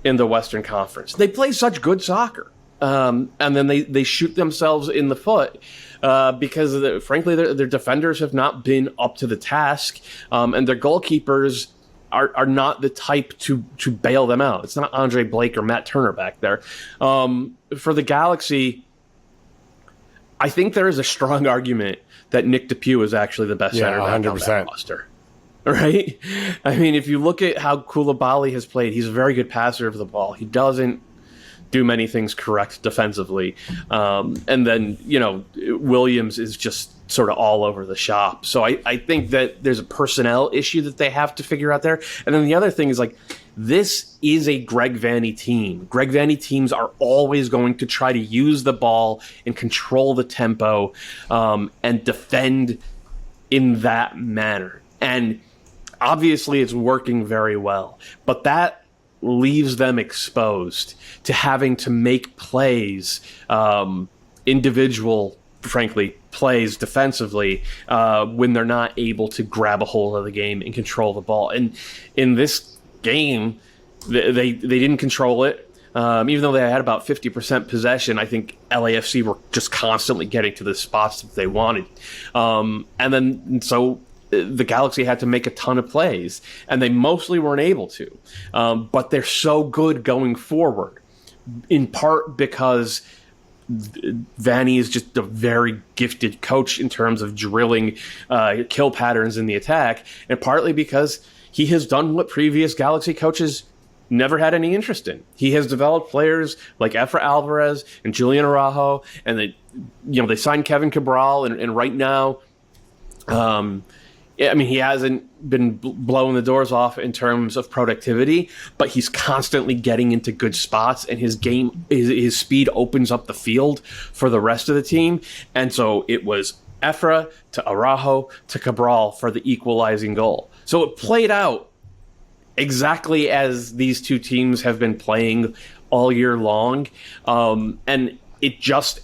in the Western Conference. They play such good soccer, and then they shoot themselves in the foot because, frankly, their defenders have not been up to the task, and their goalkeepers are not the type to bail them out. It's not Andre Blake or Matt Turner back there. For the Galaxy, I think there is a strong argument that Nick DePuy is actually the best center back on that roster. Right? I mean, if you look at how Koulibaly has played, he's a very good passer of the ball. He doesn't do many things correct defensively. And then, Williams is just sort of all over the shop. So I think that there's a personnel issue that they have to figure out there. And then the other thing is this is a Greg Vanny team. Greg Vanny teams are always going to try to use the ball and control the tempo and defend in that manner. And obviously it's working very well, but that leaves them exposed to having to make plays, individual, frankly, plays defensively when they're not able to grab a hold of the game and control the ball. And in this game, they didn't control it. Even though they had about 50% possession, I think LAFC were just constantly getting to the spots that they wanted. So the Galaxy had to make a ton of plays, and they mostly weren't able to. But they're so good going forward, in part because Vanny is just a very gifted coach in terms of drilling kill patterns in the attack, and partly because he has done what previous Galaxy coaches never had any interest in. He has developed players like Efra Alvarez and Julian Araujo, and they signed Kevin Cabral, and right now, he hasn't been blowing the doors off in terms of productivity, but he's constantly getting into good spots, and his speed opens up the field for the rest of the team. And so it was Efra to Araujo to Cabral for the equalizing goal. So it played out exactly as these two teams have been playing all year long. And it just,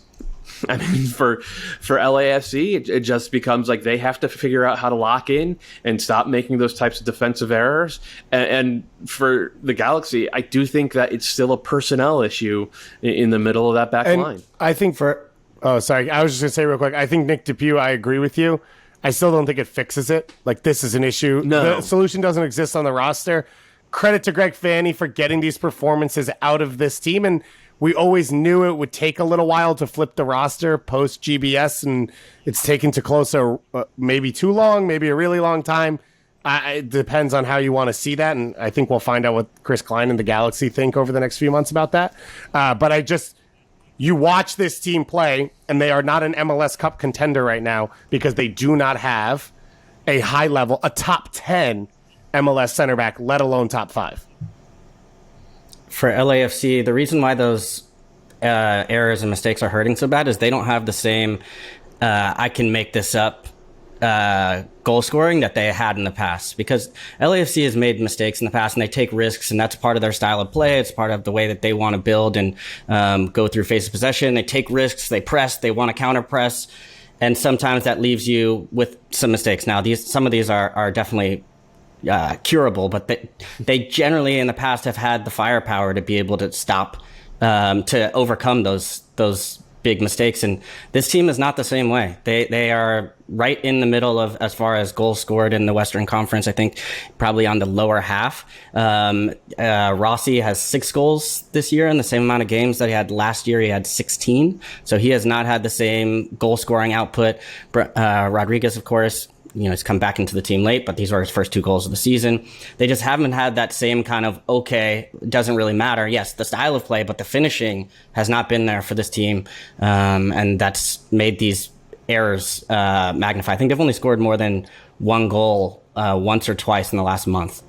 for LAFC, it just becomes they have to figure out how to lock in and stop making those types of defensive errors. And for the Galaxy, I do think that it's still a personnel issue in the middle of that back line. I think I was just going to say real quick, I think Nick DePuy, I agree with you. I still don't think it fixes it. Like, this is an issue. No. The solution doesn't exist on the roster. Credit to Greg Fanny for getting these performances out of this team. And we always knew it would take a little while to flip the roster post GBS, and it's taken to closer, maybe too long, maybe a really long time. It depends on how you want to see that, and I think we'll find out what Chris Klein and the Galaxy think over the next few months about that. But you watch this team play, and they are not an MLS Cup contender right now because they do not have a high level, a top 10 MLS center back, let alone top 5. For LAFC, the reason why those errors and mistakes are hurting so bad is they don't have the same I can make this up goal scoring that they had in the past, because LAFC has made mistakes in the past and they take risks, and that's part of their style of play. It's part of the way that they want to build and go through phase of possession. They take risks, they press, they want to counter press, and sometimes that leaves you with some mistakes. Now, some of these are definitely curable, but they generally in the past have had the firepower to be able to stop, to overcome those big mistakes. And this team is not the same way. They are right in the middle of, as far as goals scored in the Western Conference, I think probably on the lower half. Rossi has 6 goals this year in the same amount of games that he had last year. He had 16. So he has not had the same goal scoring output. Rodriguez, of course, he's come back into the team late, but these were his first 2 goals of the season. They just haven't had that same kind of, doesn't really matter. Yes, the style of play, but the finishing has not been there for this team. And that's made these errors magnify. I think they've only scored more than 1 goal once or twice in the last month.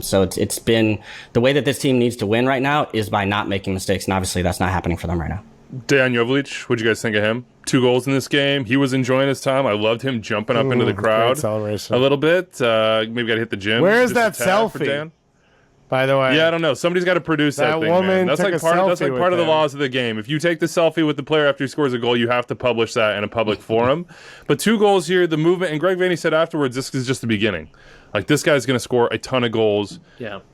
So it's been, the way that this team needs to win right now is by not making mistakes. And obviously that's not happening for them right now. Dejan Joveljic, what'd you guys think of him? 2 goals in this game. He was enjoying his time. I loved him jumping up into the crowd a little bit. Maybe got to hit the gym. Where's that selfie? By the way, yeah, I don't know. Somebody's got to produce that thing, man. That's like part of the laws of the game. If you take the selfie with the player after he scores a goal, you have to publish that in a public forum. But 2 goals here, the movement, and Greg Vanny said afterwards, this is just the beginning. Like, this guy's going to score a ton of goals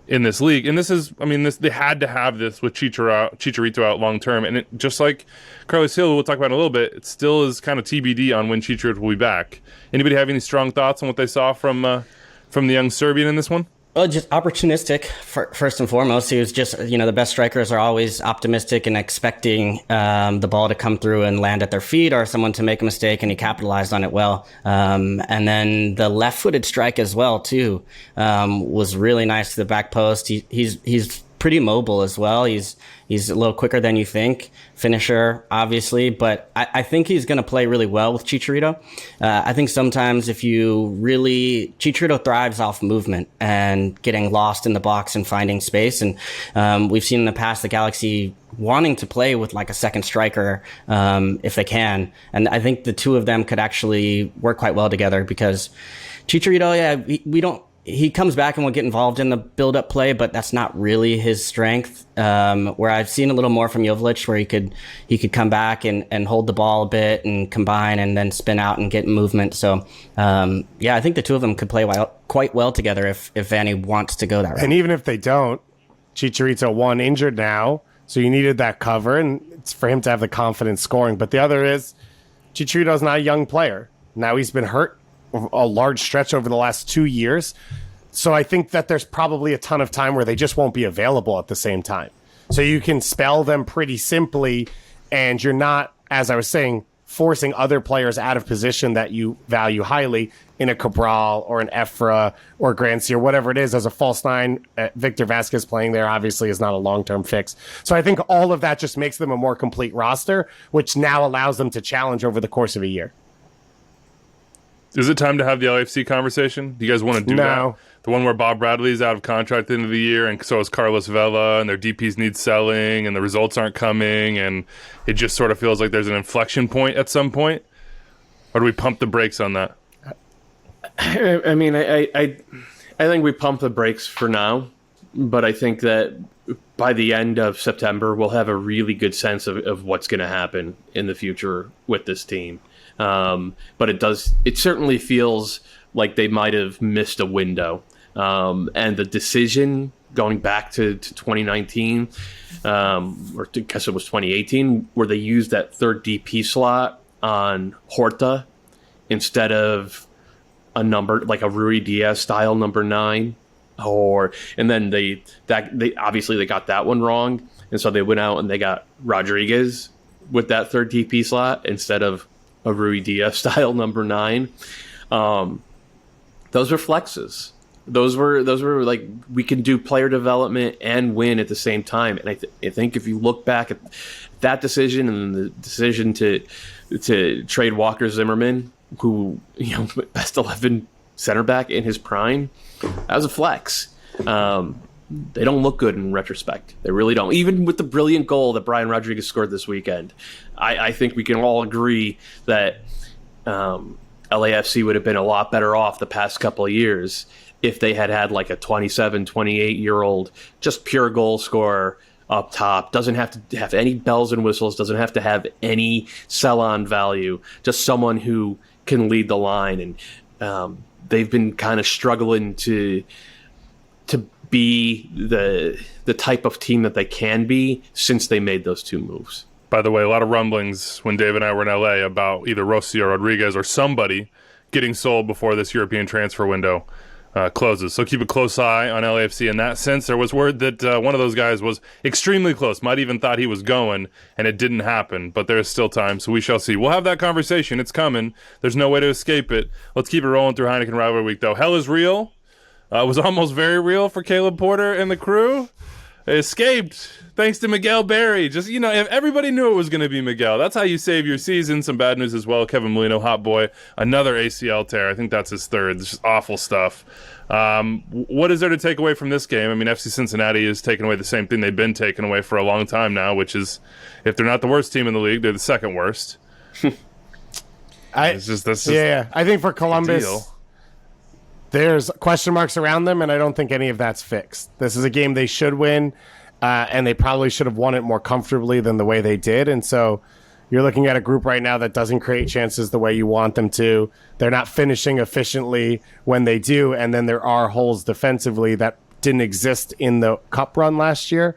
in this league. And they had to have this with Chicharito out long term. And it, just like Carlos Hill, we'll talk about in a little bit, it still is kind of TBD on when Chicharito will be back. Anybody have any strong thoughts on what they saw from the young Serbian in this one? Well, just opportunistic, first and foremost. He was just, the best strikers are always optimistic and expecting the ball to come through and land at their feet, or someone to make a mistake, and he capitalized on it well. And then the left-footed strike as well, too, was really nice to the back post. He's pretty mobile as well. He's a little quicker than you think. Finisher, obviously, but I think he's going to play really well with Chicharito. I think sometimes Chicharito thrives off movement and getting lost in the box and finding space. And we've seen in the past the Galaxy wanting to play with like a second striker if they can. And I think the 2 of them could actually work quite well together, because Chicharito, he comes back and will get involved in the build-up play, but that's not really his strength. Where I've seen a little more from Joveljic, where he could come back and hold the ball a bit and combine and then spin out and get movement. So, I think the 2 of them could play quite well together if Vanny wants to go that route. And even if they don't, Chicharito, 1, injured now, so you needed that cover, and it's for him to have the confidence scoring. But the other is, Chicharito's not a young player. Now he's been hurt a large stretch over the last 2 years. So I think that there's probably a ton of time where they just won't be available at the same time. So you can spell them pretty simply, and you're not, as I was saying, forcing other players out of position that you value highly in a Cabral or an Efra or Grancy or whatever it is as a false 9. Victor Vasquez playing there obviously is not a long-term fix. So I think all of that just makes them a more complete roster, which now allows them to challenge over the course of a year. Is it time to have the LAFC conversation? Do you guys want to do that? The one where Bob Bradley's out of contract at the end of the year, and so is Carlos Vela, and their DPs need selling, and the results aren't coming, and it just sort of feels like there's an inflection point at some point? Or do we pump the brakes on that? I think we pump the brakes for now, but I think that by the end of September, we'll have a really good sense of what's going to happen in the future with this team. But it certainly feels like they might have missed a window. And the decision going back to 2019, or I guess it was 2018, where they used that third DP slot on Horta instead of a number like a Rui Diaz style number 9, and then they obviously they got that one wrong, and so they went out and they got Rodriguez with that third DP slot instead of a Rui Diaz style number 9. Those were flexes. Those were like, we can do player development and win at the same time. And I think if you look back at that decision and the decision to trade Walker Zimmerman, who, best 11 center back in his prime, that was a flex. They don't look good in retrospect. They really don't. Even with the brilliant goal that Brian Rodriguez scored this weekend, I think we can all agree that LAFC would have been a lot better off the past couple of years if they had like a 27, 28-year-old, just pure goal scorer up top, doesn't have to have any bells and whistles, doesn't have to have any sell-on value, just someone who can lead the line. And they've been kind of struggling to be the type of team that they can be since they made those 2 moves. By the way, a lot of rumblings when Dave and I were in LA about either Rossi or Rodriguez or somebody getting sold before this European transfer window closes. So keep a close eye on LAFC in that sense. There was word that one of those guys was extremely close, might even thought he was going, and it didn't happen. But there's still time, so we shall see. We'll have that conversation. It's coming. There's no way to escape it. Let's keep it rolling through Heineken Rivalry Week, though. Hell is real. It was almost very real for Caleb Porter and the crew. It escaped thanks to Miguel Berry. Just, if everybody knew it was going to be Miguel. That's how you save your season. Some bad news as well. Kevin Molino, hot boy, another ACL tear. I think that's his third. It's just awful stuff. What is there to take away from this game? I mean, FC Cincinnati is taking away the same thing they've been taking away for a long time now, which is, if they're not the worst team in the league, they're the second worst. I think for Columbus, there's question marks around them, and I don't think any of that's fixed. This is a game they should win, and they probably should have won it more comfortably than the way they did. And so you're looking at a group right now that doesn't create chances the way you want them to. They're not finishing efficiently when they do, and then there are holes defensively that didn't exist in the cup run last year.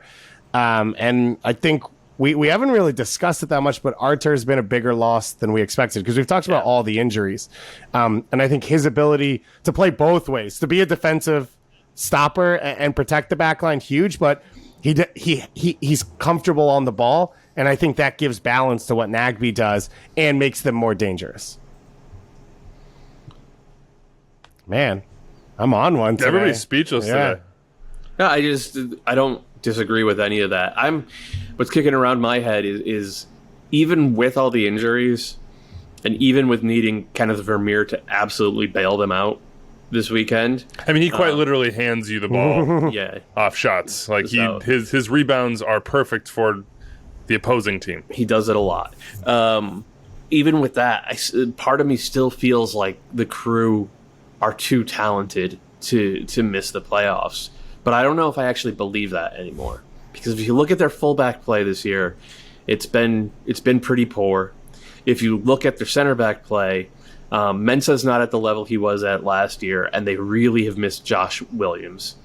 And I think we haven't really discussed it that much, but Artur has been a bigger loss than we expected because we've talked about all the injuries. And I think his ability to play both ways, to be a defensive stopper and protect the back line, huge, but he's comfortable on the ball, and I think that gives balance to what Nagbe does and makes them more dangerous. Man, I'm on one today. Everybody's speechless today. No, I don't disagree with any of that. What's kicking around my head is even with all the injuries and even with needing Kenneth Vermeer to absolutely bail them out this weekend. I mean, he quite literally hands you the ball off shots. Like his rebounds are perfect for the opposing team. He does it a lot. Even with that, part of me still feels like the crew are too talented to miss the playoffs. But I don't know if I actually believe that anymore. Because if you look at their fullback play this year, it's been pretty poor. If you look at their center back play, Mensah's not at the level he was at last year, and they really have missed Josh Williams.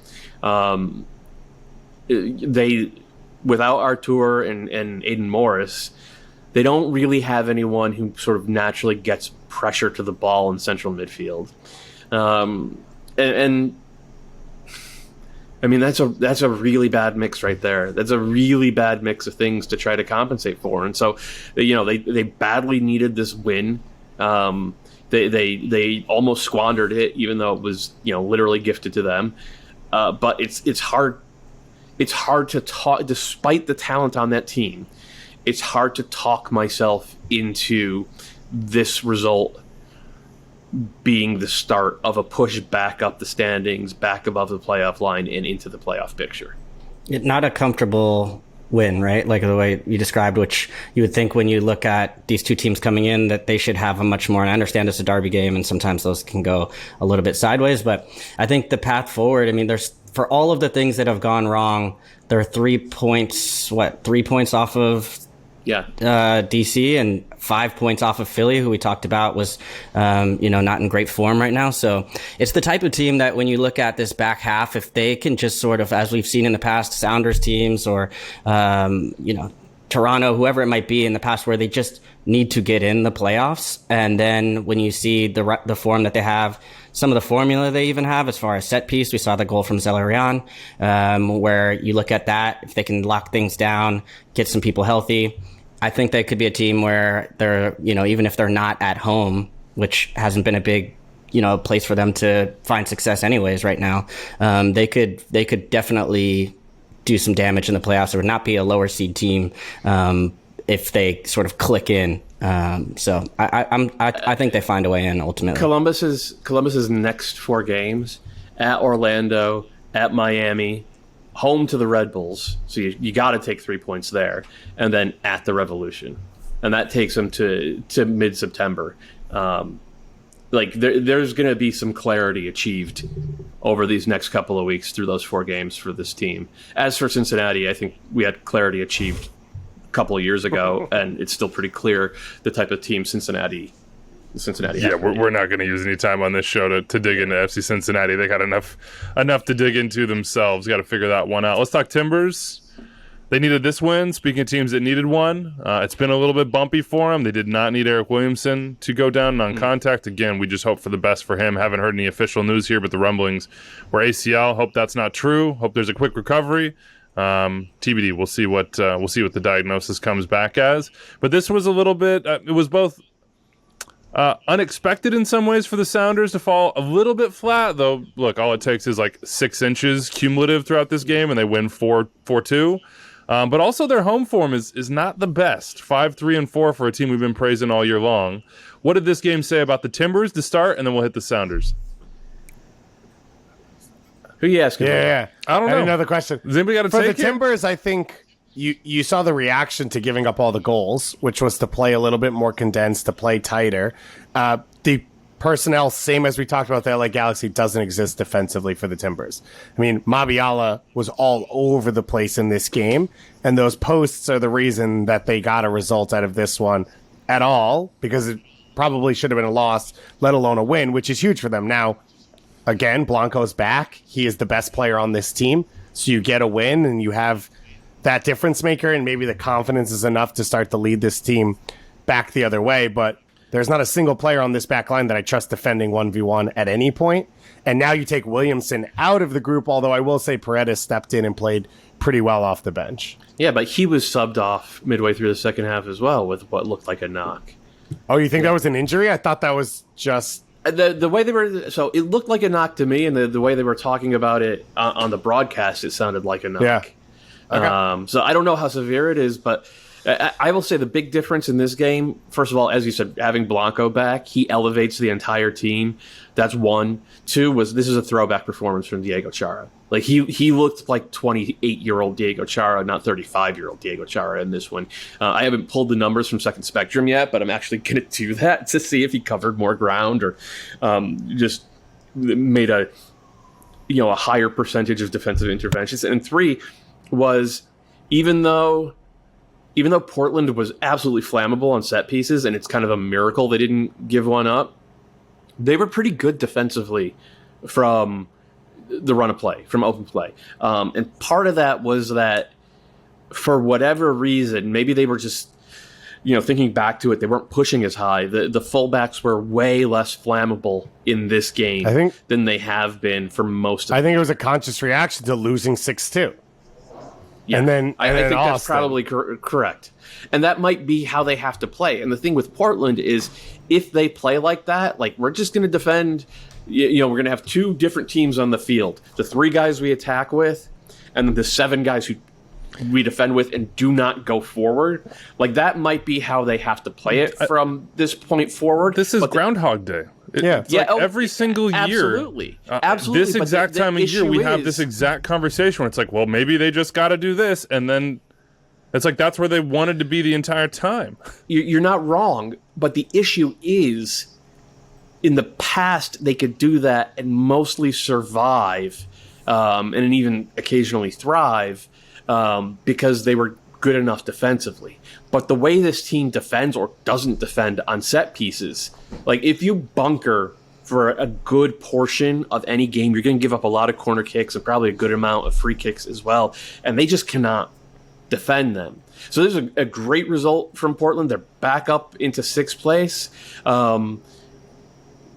They, without Artur and Aiden Morris, they don't really have anyone who sort of naturally gets pressure to the ball in central midfield. And I mean, that's a really bad mix right there. That's a really bad mix of things to try to compensate for. And so, they badly needed this win. They almost squandered it, even though it was literally gifted to them. But it's hard. It's hard to talk, despite the talent on that team. It's hard to talk myself into this result being the start of a push back up the standings, back above the playoff line, and into the playoff picture. Not a comfortable win, right? Like the way you described, which you would think when you look at these two teams coming in that they should have a much more, and I understand it's a derby game and sometimes those can go a little bit sideways, but I think the path forward, I mean, there's, for all of the things that have gone wrong, there are 3 points off of DC and 5 points off of Philly, who we talked about was, not in great form right now. So it's the type of team that when you look at this back half, if they can just sort of, as we've seen in the past, Sounders teams or, Toronto, whoever it might be in the past, where they just need to get in the playoffs. And then when you see the form that they have, some of the formula they even have as far as set piece, we saw the goal from Zelerian, where you look at that, if they can lock things down, get some people healthy, I think they could be a team where they're, even if they're not at home, which hasn't been a big, place for them to find success anyways right now, they could definitely do some damage in the playoffs. It would not be a lower seed team if they sort of click in. So I think they find a way in ultimately. Columbus's next 4 games at Orlando, at Miami, home to the Red Bulls. So you got to take 3 points there, and then at the Revolution, and that takes them to mid-September. There's going to be some clarity achieved over these next couple of weeks through those 4 games for this team. As for Cincinnati, I think we had clarity achieved a couple of years ago, and it's still pretty clear the type of team Cincinnati. Yeah, we're not going to use any time on this show to dig into FC Cincinnati. They got enough to dig into themselves. Got to figure that one out. Let's talk Timbers. They needed this win. Speaking of teams that needed one, it's been a little bit bumpy for them. They did not need Eric Williamson to go down non-contact. Again, we just hope for the best for him. Haven't heard any official news here, but the rumblings were ACL. Hope that's not true. Hope there's a quick recovery. TBD. We'll see what the diagnosis comes back as. But this was a little bit. It was both unexpected in some ways for the Sounders to fall a little bit flat. Though, look, all it takes is like 6 inches cumulative throughout this game, and they win 4-2. But also their home form is not the best. 5-3-4 for a team we've been praising all year long. What did this game say about the Timbers to start, and then we'll hit the Sounders? Who are you asking? Yeah. I don't know. Another question. Does anybody got to For take the Timbers, I think you saw the reaction to giving up all the goals, which was to play a little bit more condensed, to play tighter. The personnel, same as we talked about the LA Galaxy, doesn't exist defensively for the Timbers. I mean, Mabiala was all over the place in this game, and those posts are the reason that they got a result out of this one at all, because it probably should have been a loss, let alone a win, which is huge for them. Now, again, Blanco's back. He is the best player on this team, so you get a win, and you have that difference maker, and maybe the confidence is enough to start to lead this team back the other way, but there's not a single player on this back line that I trust defending 1v1 at any point. And now you take Williamson out of the group, although I will say Paredes stepped in and played pretty well off the bench. Yeah, but he was subbed off midway through the second half as well with what looked like a knock. Oh, you think that was an injury? I thought that was just... The way they were... So it looked like a knock to me, and the way they were talking about it on the broadcast, it sounded like a knock. Yeah. Okay. So I don't know how severe it is, but... I will say the big difference in this game, first of all, as you said, having Blanco back, he elevates the entire team. That's one. Two was this is a throwback performance from Diego Chara. Like he looked like 28-year-old Diego Chara, not 35-year-old Diego Chara in this one. I haven't pulled the numbers from Second Spectrum yet, but I'm actually going to do that to see if he covered more ground or just made a higher percentage of defensive interventions. And three was even though Portland was absolutely flammable on set pieces, and it's kind of a miracle they didn't give one up, they were pretty good defensively from the run of play, from open play. And part of that was that for whatever reason, maybe they were just, thinking back to it, they weren't pushing as high. The fullbacks were way less flammable in this game than they have been for most of I think it was a conscious reaction to losing 6-2. Yeah, I think Austin. that's probably correct. And that might be how they have to play. And the thing with Portland is if they play like that, like we're just going to defend, we're going to have 2 different teams on the field. The 3 guys we attack with and the 7 guys who we defend with and do not go forward. Like that might be how they have to play it from this point forward. This is Groundhog Day. It's like every single year. Absolutely. This exact time of year, we have this exact conversation where it's like, well, maybe they just got to do this. And then it's like that's where they wanted to be the entire time. You're not wrong. But the issue is in the past, they could do that and mostly survive and even occasionally thrive because they were good enough defensively. But the way this team defends or doesn't defend on set pieces, like if you bunker for a good portion of any game, you're going to give up a lot of corner kicks and probably a good amount of free kicks as well. And they just cannot defend them. So this is a great result from Portland. They're back up into 6th place.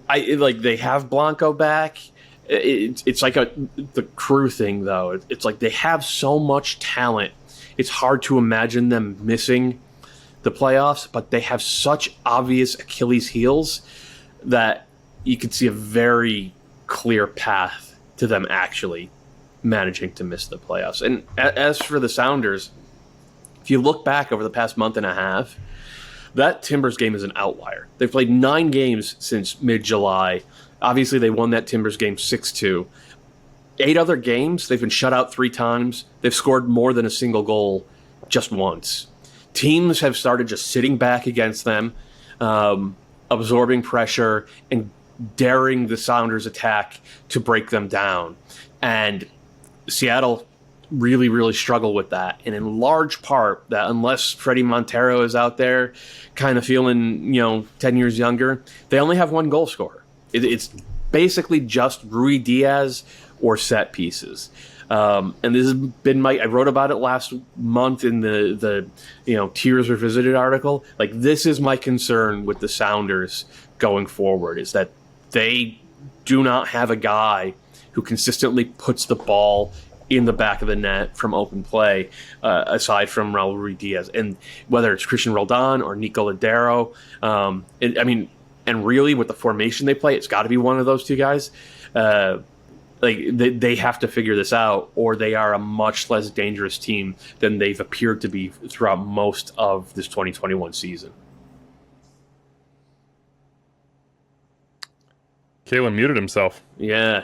They have Blanco back. It's like the crew thing, though. It's like they have so much talent. It's hard to imagine them missing the playoffs, but they have such obvious Achilles heels that you could see a very clear path to them actually managing to miss the playoffs. And as for the Sounders, if you look back over the past month and a half, that Timbers game is an outlier. They've played 9 games since mid-July. Obviously, they won that Timbers game 6-2. 8 other games, they've been shut out 3 times. They've scored more than a single goal just once. Teams have started just sitting back against them, absorbing pressure, and daring the Sounders' attack to break them down. And Seattle really, really struggle with that. And in large part, that unless Freddie Montero is out there kind of feeling, 10 years younger, they only have 1 goal scorer. It's basically just Rui Diaz or set pieces. And this has been I wrote about it last month in the Tears Revisited article. Like, this is my concern with the Sounders going forward, is that they do not have a guy who consistently puts the ball in the back of the net from open play, aside from Raul Rui Diaz. And whether it's Christian Roldan or Nico Ladero, and really with the formation they play, it's got to be one of those 2 guys. They have to figure this out, or they are a much less dangerous team than they've appeared to be throughout most of this 2021 season. Kalen muted himself. Yeah.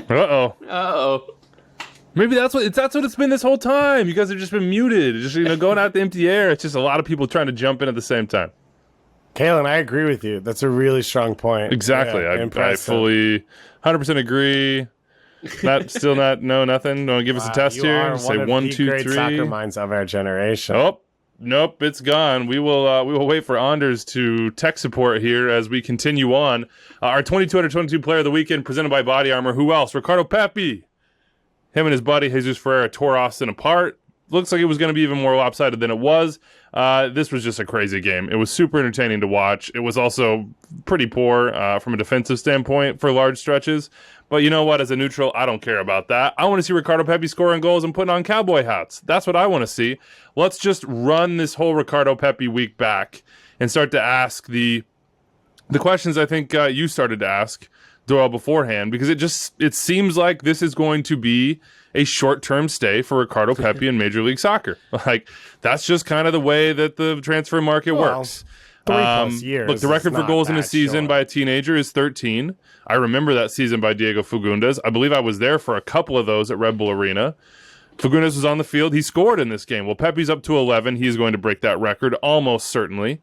Uh-oh. Maybe that's what it's been this whole time. You guys have just been muted, just going out the empty air. It's just a lot of people trying to jump in at the same time. Kalen, I agree with you. That's a really strong point. Exactly. Yeah, I fully 100% agree. Nothing. Don't give us a test here. Say 1, 2, 3. Soccer minds of our generation. Oh, nope, it's gone. We will wait for Anders to tech support here as we continue on. Our 22 under 22 player of the weekend presented by Body Armor. Who else? Ricardo Pepi. Him and his buddy Jesus Ferreira tore Austin apart. Looks like it was going to be even more lopsided than it was. This was just a crazy game. It was super entertaining to watch. It was also pretty poor from a defensive standpoint for large stretches. But you know what? As a neutral, I don't care about that. I want to see Ricardo Pepi scoring goals and putting on cowboy hats. That's what I want to see. Let's just run this whole Ricardo Pepi week back and start to ask the questions I think you started to ask, Doyle, beforehand, because it seems like this is going to be a short-term stay for Ricardo Pepi in Major League Soccer. Like, that's just kind of the way that the transfer market works. 3+ years. Look, the record for goals in a season by a teenager is 13. I remember that season by Diego Fagundes. I believe I was there for a couple of those at Red Bull Arena. Fagundes was on the field. He scored in this game. Well, Pepi's up to 11. He's going to break that record, almost certainly.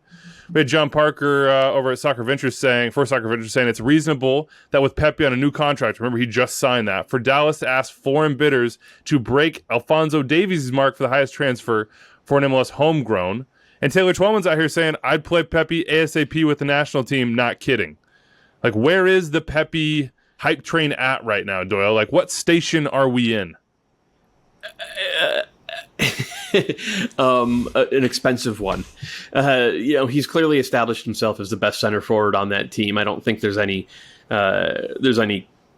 We had John Parker over at Soccer Ventures saying it's reasonable that with Pepi on a new contract, remember he just signed that, for Dallas to ask foreign bidders to break Alphonso Davies' mark for the highest transfer for an MLS homegrown. And Taylor Twellman's out here saying, I'd play Pepi ASAP with the national team, not kidding. Like, where is the Pepi hype train at right now, Doyle? Like, what station are we in? An expensive one. He's clearly established himself as the best center forward on that team. I don't think there's any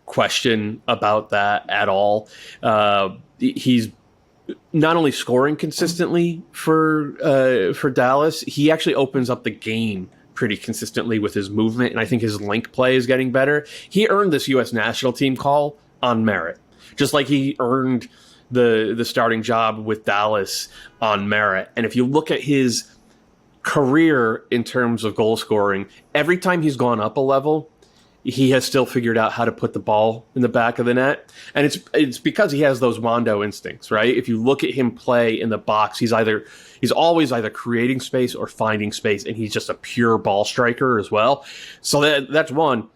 question about that at all. He's not only scoring consistently for Dallas, he actually opens up the game pretty consistently with his movement, and I think his link play is getting better. He earned this U.S. national team call on merit, just like he earned the starting job with Dallas on merit. And if you look at his career in terms of goal scoring, every time he's gone up a level, he has still figured out how to put the ball in the back of the net. And it's because he has those Mondo instincts, right? If you look at him play in the box, he's always either creating space or finding space, and he's just a pure ball striker as well. So that's one.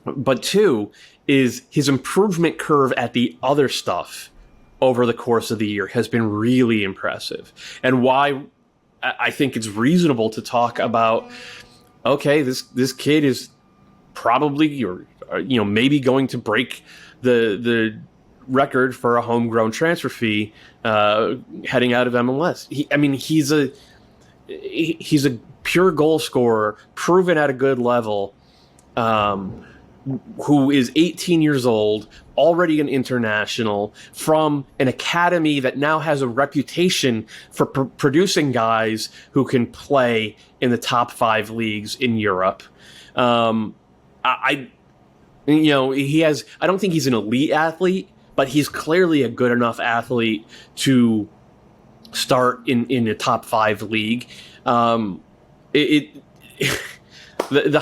But two is his improvement curve at the other stuff over the course of the year has been really impressive. And why I think it's reasonable to talk about, okay, this kid is probably or maybe going to break the record for a homegrown transfer fee heading out of MLS. He's a pure goal scorer, proven at a good level, who is 18 years old, already an international, from an academy that now has a reputation for producing guys who can play in the top 5 leagues in Europe. I don't think he's an elite athlete, but he's clearly a good enough athlete to start in a top 5 league. The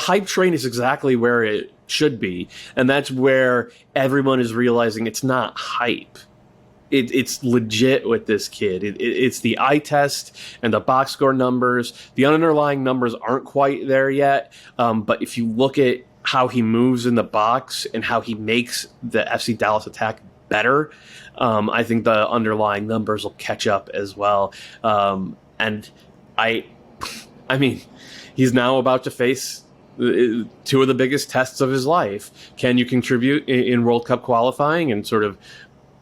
hype train is exactly where it should be, and that's where everyone is realizing it's not hype. It's legit with this kid. It's the eye test and the box score numbers. The underlying numbers aren't quite there yet, but if you look at how he moves in the box and how he makes the FC Dallas attack better, I think the underlying numbers will catch up as well. And I mean, he's now about to face 2 of the biggest tests of his life. Can you contribute in World Cup qualifying and sort of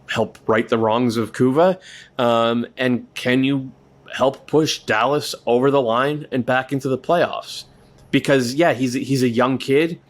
help right the wrongs of Cuva? And can you help push Dallas over the line and back into the playoffs? Because, yeah, he's a young kid,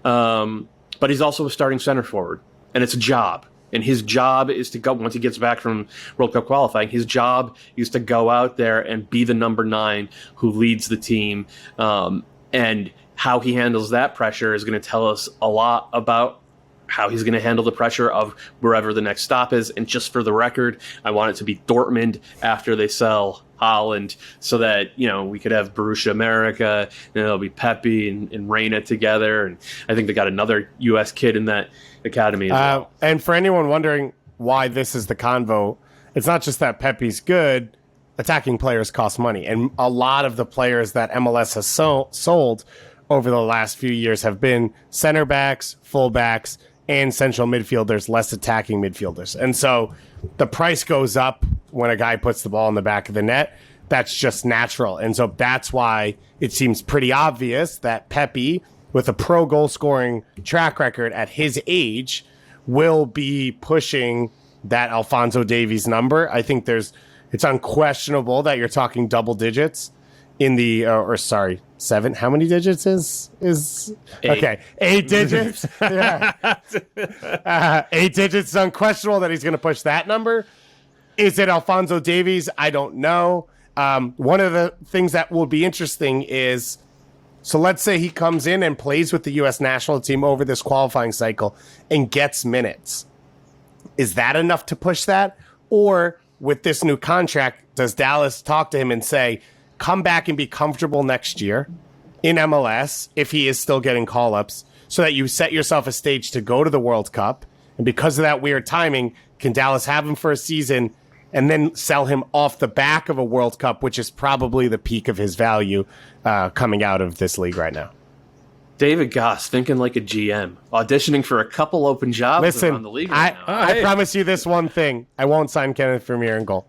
but he's also a starting center forward, and it's a job. And his job is to go, once he gets back from World Cup qualifying, his job is to go out there and be the number 9 who leads the team. And how he handles that pressure is going to tell us a lot about how he's going to handle the pressure of wherever the next stop is. And just for the record, I want it to be Dortmund after they sell Holland, so that, we could have Borussia America, and it'll be Pepi and Reina together. And I think they got another U.S. kid in that academy as well. And for anyone wondering why this is the convo, it's not just that Pepi's good. Attacking players cost money. And a lot of the players that MLS has sold over the last few years have been center backs, full backs, and central midfielders, less attacking midfielders. And so the price goes up when a guy puts the ball in the back of the net. That's just natural. And so that's why it seems pretty obvious that Pepi, with a pro goal scoring track record at his age, will be pushing that Alphonso Davies number. I think it's unquestionable that you're talking double digits in the, 7. How many digits is 8. Okay, 8 digits. Yeah. 8 digits is unquestionable that he's going to push that number. Is it Alphonso Davies? I don't know. One of the things that will be interesting is, so let's say he comes in and plays with the U.S. national team over this qualifying cycle and gets minutes. Is that enough to push that? Or with this new contract, does Dallas talk to him and say, come back and be comfortable next year in MLS if he is still getting call-ups, so that you set yourself a stage to go to the World Cup? And because of that weird timing, can Dallas have him for a season and then sell him off the back of a World Cup, which is probably the peak of his value coming out of this league right now? David Goss thinking like a GM, auditioning for a couple open jobs around the league right now. I promise you this one thing. I won't sign Kenneth Vermeer in goal.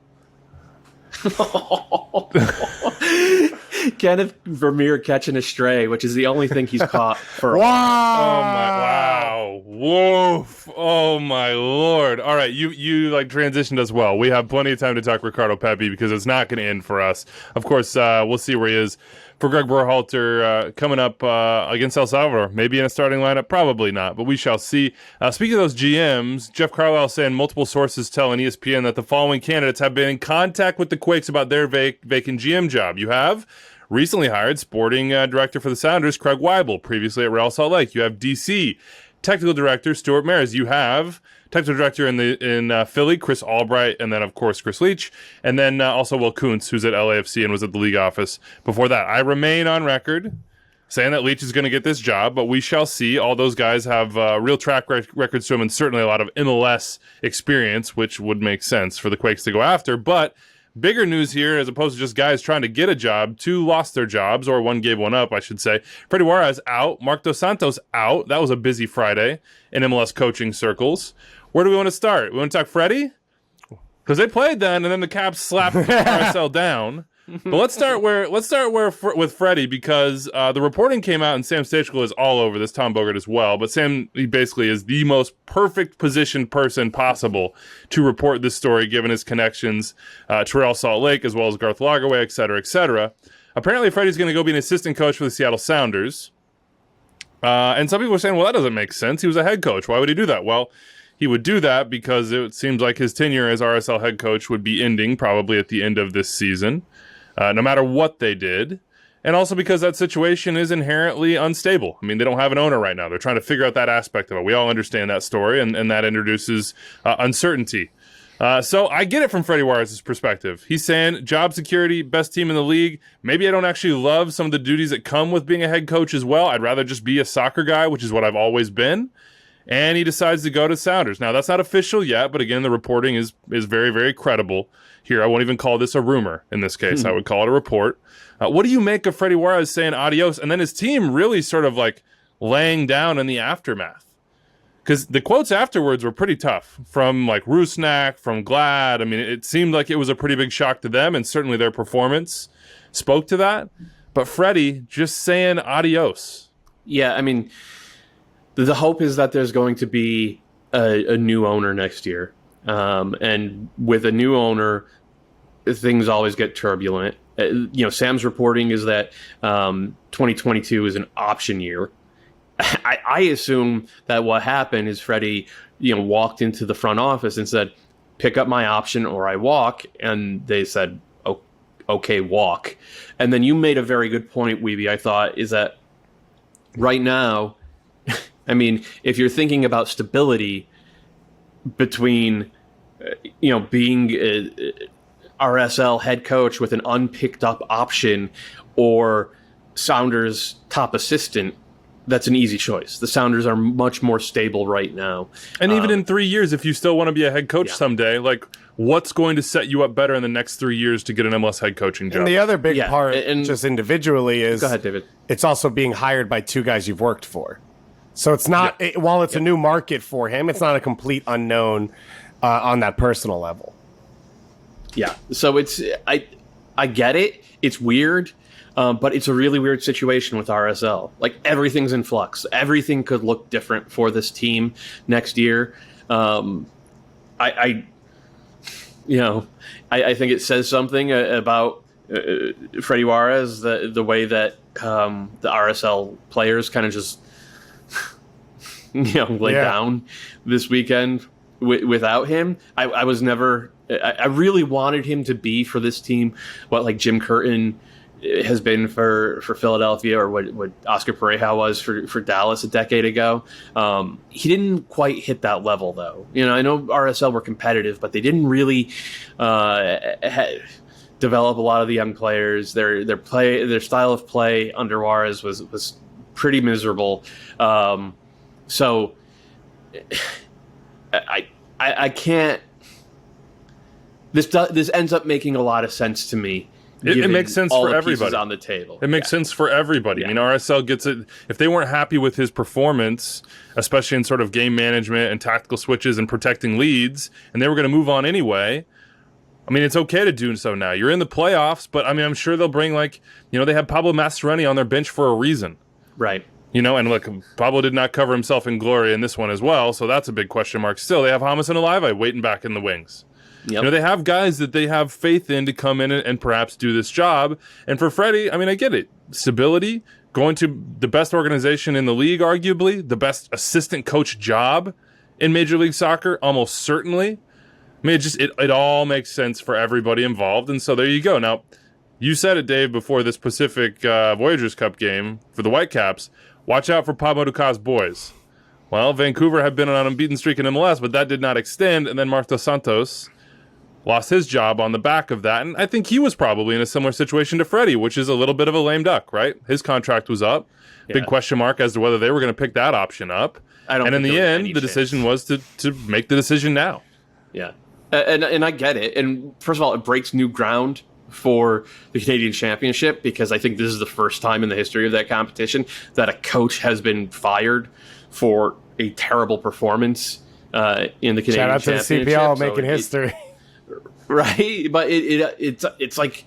Kenneth Vermeer catching a stray, which is the only thing he's caught for a while. Oh my wow. Woof. Oh my lord. All right, you like transitioned as well. We have plenty of time to talk Ricardo Pepi because it's not going to end for us. Of course, we'll see where he is for Greg Berhalter coming up against El Salvador. Maybe in a starting lineup, probably not, but we shall see. Speaking of those GMs, Jeff Carlisle saying multiple sources telling ESPN that the following candidates have been in contact with the Quakes about their vacant GM job. You have recently hired sporting director for the Sounders, Craig Weibel, previously at Real Salt Lake. You have DC technical director Stuart Mares. You have technical director in Philly, Chris Albright, and then, of course, Chris Leach. And then also Will Kuntz, who's at LAFC and was at the league office before that. I remain on record saying that Leach is going to get this job, but we shall see. All those guys have real track records to them and certainly a lot of MLS experience, which would make sense for the Quakes to go after. But bigger news here, as opposed to just guys trying to get a job, 2 lost their jobs, or 1 gave one up, I should say. Freddie Juarez out. Marc Dos Santos out. That was a busy Friday in MLS coaching circles. Where do we want to start? We want to talk Freddie? Because they played then, and then the Caps slapped RSL down. But let's start with Freddie, because the reporting came out, and Sam Stachel is all over this, Tom Bogert as well. But Sam, he basically is the most perfect positioned person possible to report this story, given his connections to Real Salt Lake, as well as Garth Lagerwey, et cetera, et cetera. Apparently, Freddie's going to go be an assistant coach for the Seattle Sounders. And some people are saying, well, that doesn't make sense. He was a head coach. Why would he do that? Well, he would do that because it seems like his tenure as RSL head coach would be ending probably at the end of this season, no matter what they did. And also because that situation is inherently unstable. I mean, they don't have an owner right now. They're trying to figure out that aspect of it. We all understand that story, and that introduces uncertainty. So I get it from Freddie Juarez's perspective. He's saying job security, best team in the league. Maybe I don't actually love some of the duties that come with being a head coach as well. I'd rather just be a soccer guy, which is what I've always been. And he decides to go to Sounders. Now, that's not official yet, but again, the reporting is very, very credible here. I won't even call this a rumor in this case. I would call it a report. What do you make of Freddie Juarez saying adios, and then his team really sort of like laying down in the aftermath? Because the quotes afterwards were pretty tough from like Rusnak, from Glad. I mean, it seemed like it was a pretty big shock to them, and certainly their performance spoke to that. But Freddie just saying adios. Yeah, I mean, the hope is that there's going to be a new owner next year. And with a new owner, things always get turbulent. Sam's reporting is that 2022 is an option year. I assume that what happened is Freddie, walked into the front office and said, pick up my option or I walk. And they said, okay, walk. And then you made a very good point, Weeby, I thought, is that right now, I mean, if you're thinking about stability between, being a RSL head coach with an unpicked up option or Sounders top assistant, that's an easy choice. The Sounders are much more stable right now. And even in 3 years, if you still want to be a head coach someday, like, what's going to set you up better in the next 3 years to get an MLS head coaching job? And the other big part, and just individually, is go ahead, David. It's also being hired by two guys you've worked for. So it's not, while it's a new market for him, it's not a complete unknown on that personal level. Yeah. So I get it. It's weird. But it's a really weird situation with RSL. Like, everything's in flux. Everything could look different for this team next year. I think it says something about Freddie Juarez, the way that the RSL players kind of just lay down this weekend without him. I was never. I really wanted him to be for this team what like Jim Curtin has been for Philadelphia, or what Oscar Pareja was for Dallas a decade ago. He didn't quite hit that level, though. I know RSL were competitive, but they didn't really develop a lot of the young players. Their style of play under Juarez was pretty miserable. So I can't. This ends up making a lot of sense to me. It makes sense for everybody on the table. It makes sense for everybody. I mean, RSL gets it. If they weren't happy with his performance, especially in sort of game management and tactical switches and protecting leads, and they were going to move on anyway, I mean, it's okay to do so now. You're in the playoffs, but I mean, I'm sure they'll bring they have Pablo Mastroeni on their bench for a reason. Right. And look, Pablo did not cover himself in glory in this one as well, so that's a big question mark. Still, they have Hamas and Alive waiting back in the wings. Yep. They have guys that they have faith in to come in and perhaps do this job. And for Freddie, I mean, I get it. Stability, going to the best organization in the league, arguably, the best assistant coach job in Major League Soccer, almost certainly. I mean, it all makes sense for everybody involved. And so there you go. Now, you said it, Dave, before this Pacific Voyagers Cup game for the Whitecaps. Watch out for Pa Modou Kah's boys. Well, Vancouver had been on an unbeaten streak in MLS, but that did not extend. And then Marta Santos lost his job on the back of that. And I think he was probably in a similar situation to Freddie, which is a little bit of a lame duck, right? His contract was up. Big question mark as to whether they were going to pick that option up. And in the end, the decision was to make the decision now. Yeah. And I get it. And first of all, it breaks new ground for the Canadian Championship, because I think this is the first time in the history of that competition that a coach has been fired for a terrible performance in the Canadian Championship. Shout out to the CPL making history. Right, but it's like,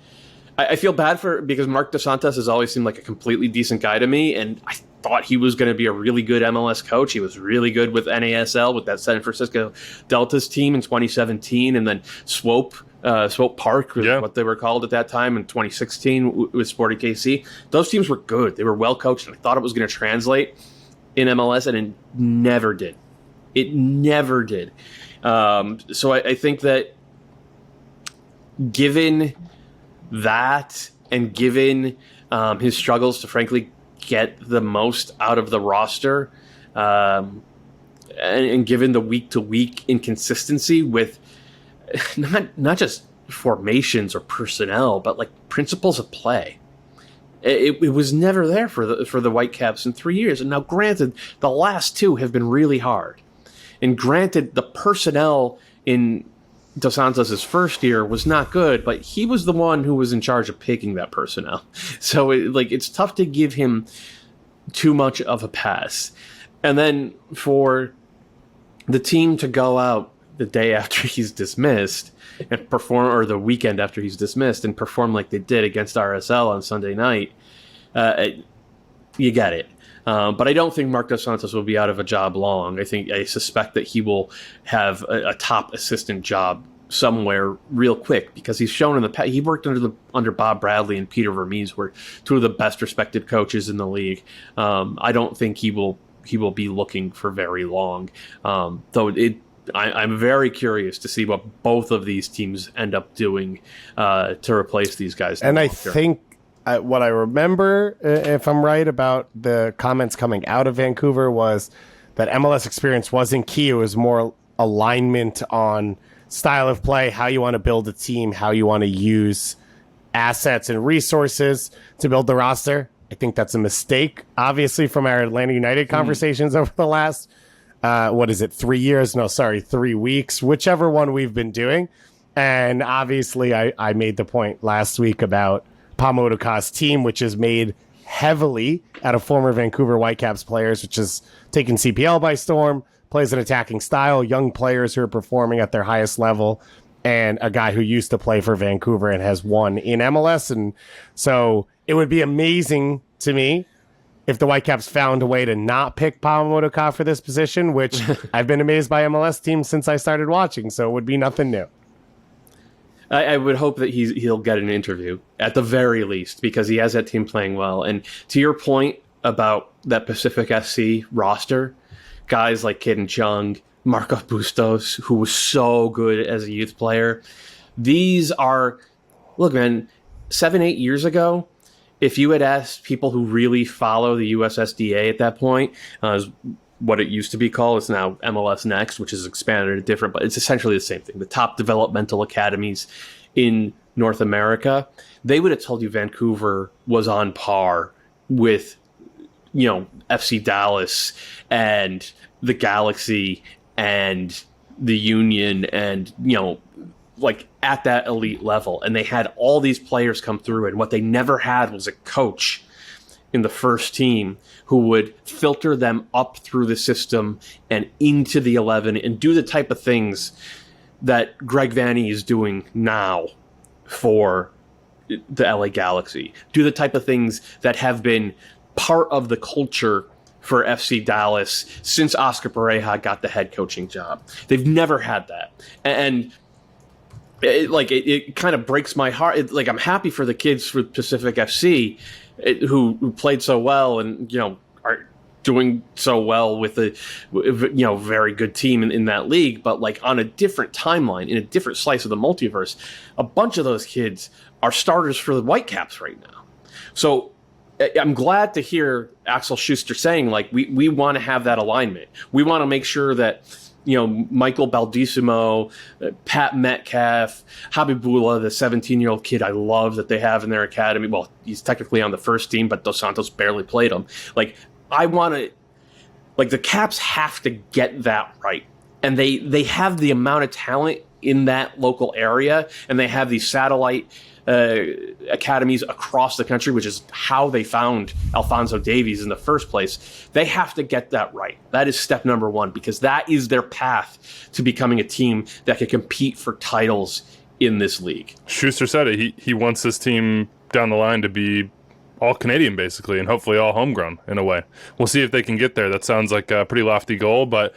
I feel bad because Mark DeSantis has always seemed like a completely decent guy to me, and I thought he was going to be a really good MLS coach. He was really good with NASL, with that San Francisco Deltas team in 2017, and then Swope Park was what they were called at that time in 2016 with Sporting KC. Those teams were good. They were well coached, and I thought it was going to translate in MLS, and it never did. It never did. So I think that given that, and given his struggles to frankly get the most out of the roster, and given the week-to-week inconsistency with not just formations or personnel, but like principles of play, it was never there for the Whitecaps in 3 years. And now, granted, the last two have been really hard, and granted, the personnel in Dos Santos' first year was not good, but he was the one who was in charge of picking that personnel. So it's tough to give him too much of a pass. And then for the team to go out the day after he's dismissed and perform, or the weekend after he's dismissed, and perform like they did against RSL on Sunday night, you get it. But I don't think Mark Dos Santos will be out of a job long. I suspect that he will have a top assistant job somewhere real quick, because he's shown in the past. He worked under Bob Bradley and Peter Vermees, were two of the best respected coaches in the league. I don't think he will be looking for very long. Though I'm very curious to see what both of these teams end up doing to replace these guys. And I think what I remember, if I'm right, about the comments coming out of Vancouver was that MLS experience wasn't key. It was more alignment on style of play, how you want to build a team, how you want to use assets and resources to build the roster. I think that's a mistake, obviously, from our Atlanta United conversations over the last, 3 weeks, whichever one we've been doing. And obviously, I made the point last week about Pa Modou Kah's team, which is made heavily out of former Vancouver Whitecaps players, which has taken CPL by storm, plays an attacking style, young players who are performing at their highest level, and a guy who used to play for Vancouver and has won in MLS. And so it would be amazing to me if the Whitecaps found a way to not pick Pa Modou Kah for this position, which I've been amazed by MLS teams since I started watching, so it would be nothing new. I would hope that he'll get an interview at the very least, because he has that team playing well. And to your point about that Pacific FC roster, guys like Kid and Chung, Marco Bustos, who was so good as a youth player, these are, look, man, 7-8 years ago, if you had asked people who really follow the USSDA at that point, what it used to be called, it's now MLS Next, which is expanded to different, but it's essentially the same thing. The top developmental academies in North America, they would have told you Vancouver was on par with, FC Dallas and the Galaxy and the Union and, at that elite level. And they had all these players come through, and what they never had was a coach in the first team who would filter them up through the system and into the 11 and do the type of things that Greg Vanney is doing now for the LA Galaxy. Do the type of things that have been part of the culture for FC Dallas since Oscar Pareja got the head coaching job. They've never had that. And it kind of breaks my heart. I'm happy for the kids for Pacific FC who played so well and, are doing so well with a, very good team in that league. But on a different timeline, in a different slice of the multiverse, a bunch of those kids are starters for the Whitecaps right now. So I'm glad to hear Axel Schuster saying, we want to have that alignment. We want to make sure that, Michael Baldissimo, Pat Metcalf, Habibullah, the 17-year-old kid I love that they have in their academy. Well, he's technically on the first team, but Dos Santos barely played him. I want to, the Caps have to get that right. And they have the amount of talent in that local area, and they have these satellite academies across the country, which is how they found Alphonso Davies in the first place. They have to get that right. That is step number one, because that is their path to becoming a team that can compete for titles in this league. Schuster said it. He wants this team down the line to be all Canadian, basically, and hopefully all homegrown in a way. We'll see if they can get there. That sounds like a pretty lofty goal, but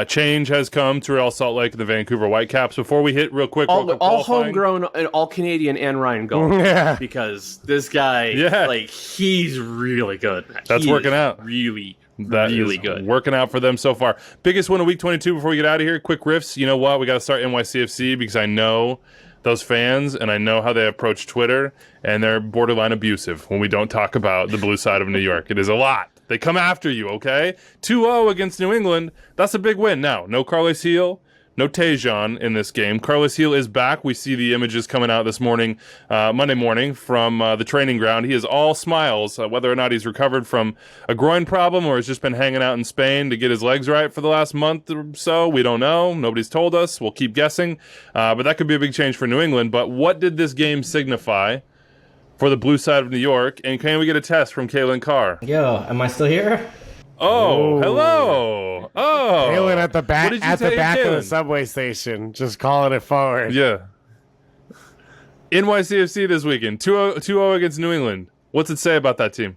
change has come to Real Salt Lake and the Vancouver Whitecaps. Before we hit real quick, all homegrown and all Canadian and Ryan Gaul, because this guy, he's really good. That's working out. Really good. Working out for them so far. Biggest win of week 22 before we get out of here. Quick riffs. You know what? We got to start NYCFC because I know those fans, and I know how they approach Twitter, and they're borderline abusive when we don't talk about the blue side of New York. It is a lot. They come after you, okay? 2-0 against New England. That's a big win. Now, no Carlos Heel, no Tejan in this game. Carlos Heel is back. We see the images coming out this morning, Monday morning, from the training ground. He is all smiles, whether or not he's recovered from a groin problem or has just been hanging out in Spain to get his legs right for the last month or so. We don't know. Nobody's told us. We'll keep guessing. But that could be a big change for New England. But what did this game signify for the blue side of New York? And can we get a test from Kalen Carr? Yo, am I still here? Oh, hello. Oh. Kalen at the back of the Kalen? subway station, just calling it forward. Yeah. NYCFC this weekend, 2-0 against New England. What's it say about that team?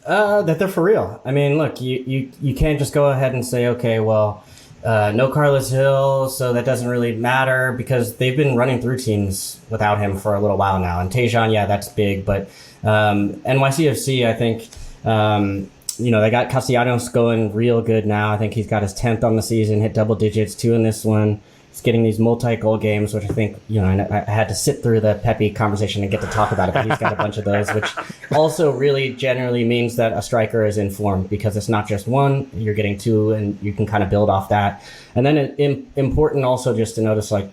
That they're for real. I mean, look, you can't just go ahead and say, okay, well, no Carlos Hill, so that doesn't really matter, because they've been running through teams without him for a little while now. And Tejan, yeah, that's big, but NYCFC, I think, they got Castellanos going real good now. I think he's got his 10th on the season, hit double digits, 2 in this one. He's getting these multi-goal games, which I think, I had to sit through the Pepi conversation and get to talk about it, but he's got a bunch of those, which also really generally means that a striker is in form, because it's not just one, you're getting 2, and you can kind of build off that. And then important also just to notice, like,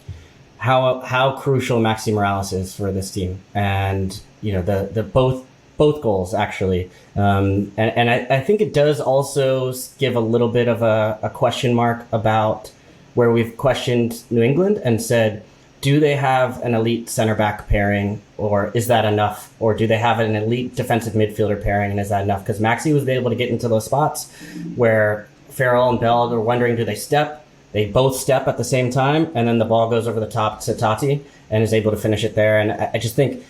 how crucial Maxi Morales is for this team. And, the both goals, actually. And I think it does also give a little bit of a question mark about where we've questioned New England and said, do they have an elite center back pairing, or is that enough? Or do they have an elite defensive midfielder pairing, and is that enough? Because Maxi was able to get into those spots where Farrell and Bell are wondering, do they step? They both step at the same time, and then the ball goes over the top to Tati and is able to finish it there. And I just think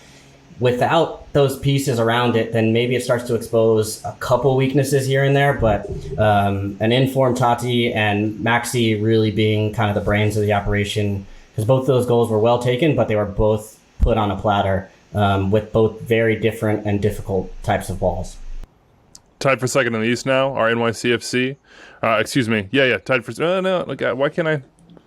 without those pieces around it, then maybe it starts to expose a couple weaknesses here and there. But an informed Tati and Maxi really being kind of the brains of the operation, because both those goals were well taken, but they were both put on a platter with both very different and difficult types of balls. Tied for second in the East now, our NYCFC. Excuse me. Yeah, tied for... no, look, why can't I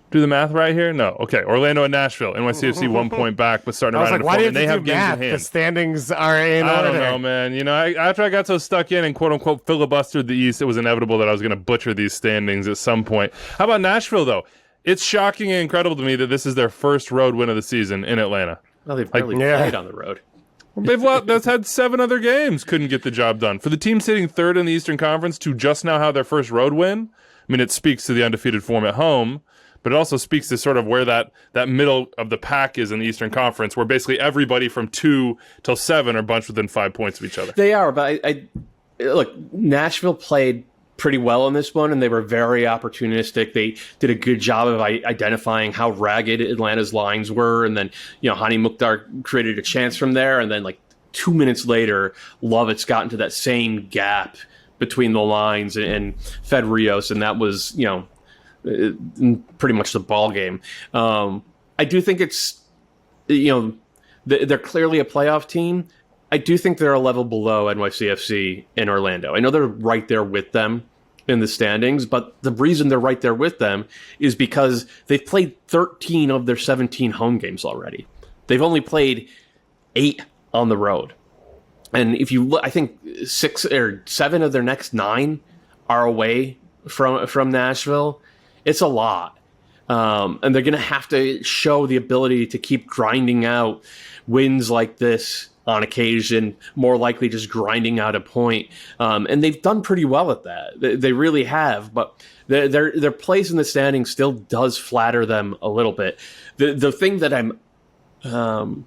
do the math right here? No. Okay, Orlando and Nashville. NYCFC 1 point back, but starting to ride into form. And they have games in hand. The standings are in order. I don't know, man. After I got so stuck in and quote-unquote filibustered the East, it was inevitable that I was going to butcher these standings at some point. How about Nashville, though? It's shocking and incredible to me that this is their first road win of the season in Atlanta. Well, they've barely played on the road. That's had 7 other games, couldn't get the job done. For the team sitting third in the Eastern Conference to just now have their first road win, I mean, it speaks to the undefeated form at home, but it also speaks to sort of where that middle of the pack is in the Eastern Conference, where basically everybody from 2 till 7 are bunched within 5 points of each other. They are, but I look, Nashville played pretty well in this one, and they were very opportunistic. They did a good job of identifying how ragged Atlanta's lines were, and then Hani Mukhtar created a chance from there, and then 2 minutes later, Lovitz got into that same gap between the lines and fed Rios, and that was pretty much the ball game. I do think it's they're clearly a playoff team. I do think they're a level below NYCFC in Orlando. I know they're right there with them in the standings, but the reason they're right there with them is because they've played 13 of their 17 home games already. They've only played 8 on the road. And if you look, I think 6 or 7 of their next 9 are away from Nashville. It's a lot. And they're going to have to show the ability to keep grinding out wins like this on occasion, more likely just grinding out a point. And they've done pretty well at that. They really have, but their place in the standings still does flatter them a little bit. The thing that I'm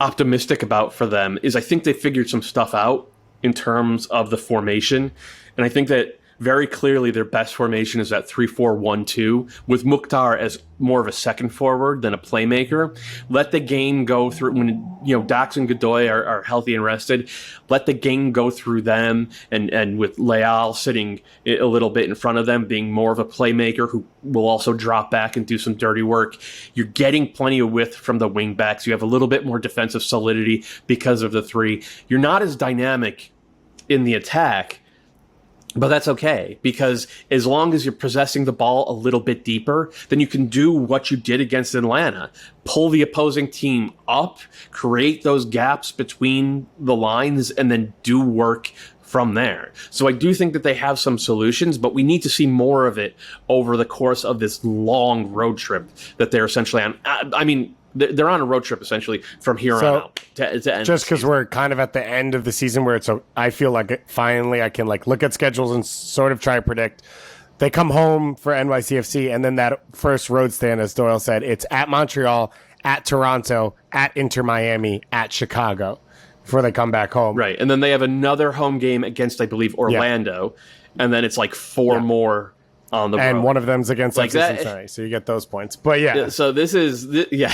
optimistic about for them is I think they figured some stuff out in terms of the formation. And I think that very clearly their best formation is that 3-4-1-2 with Mukhtar as more of a second forward than a playmaker. Let the game go through when Dax and Godoy are healthy and rested. Let the game go through them, and with Leal sitting a little bit in front of them, being more of a playmaker who will also drop back and do some dirty work. You're getting plenty of width from the wing backs. You have a little bit more defensive solidity because of the three. You're not as dynamic in the attack, but that's okay, because as long as you're possessing the ball a little bit deeper, then you can do what you did against Atlanta. Pull the opposing team up, create those gaps between the lines, and then do work from there. So I do think that they have some solutions, but we need to see more of it over the course of this long road trip that they're essentially on. I mean, they're on a road trip essentially from here on out to end. Just because we're kind of at the end of the season where I feel like finally I can look at schedules and sort of try to predict. They come home for NYCFC, and then that first road stand, as Doyle said, it's at Montreal, at Toronto, at Inter Miami, at Chicago before they come back home. Right, and then they have another home game against, I believe, Orlando, and then it's four more on the road. And one of them's against Cincinnati, so you get those points. But so this is you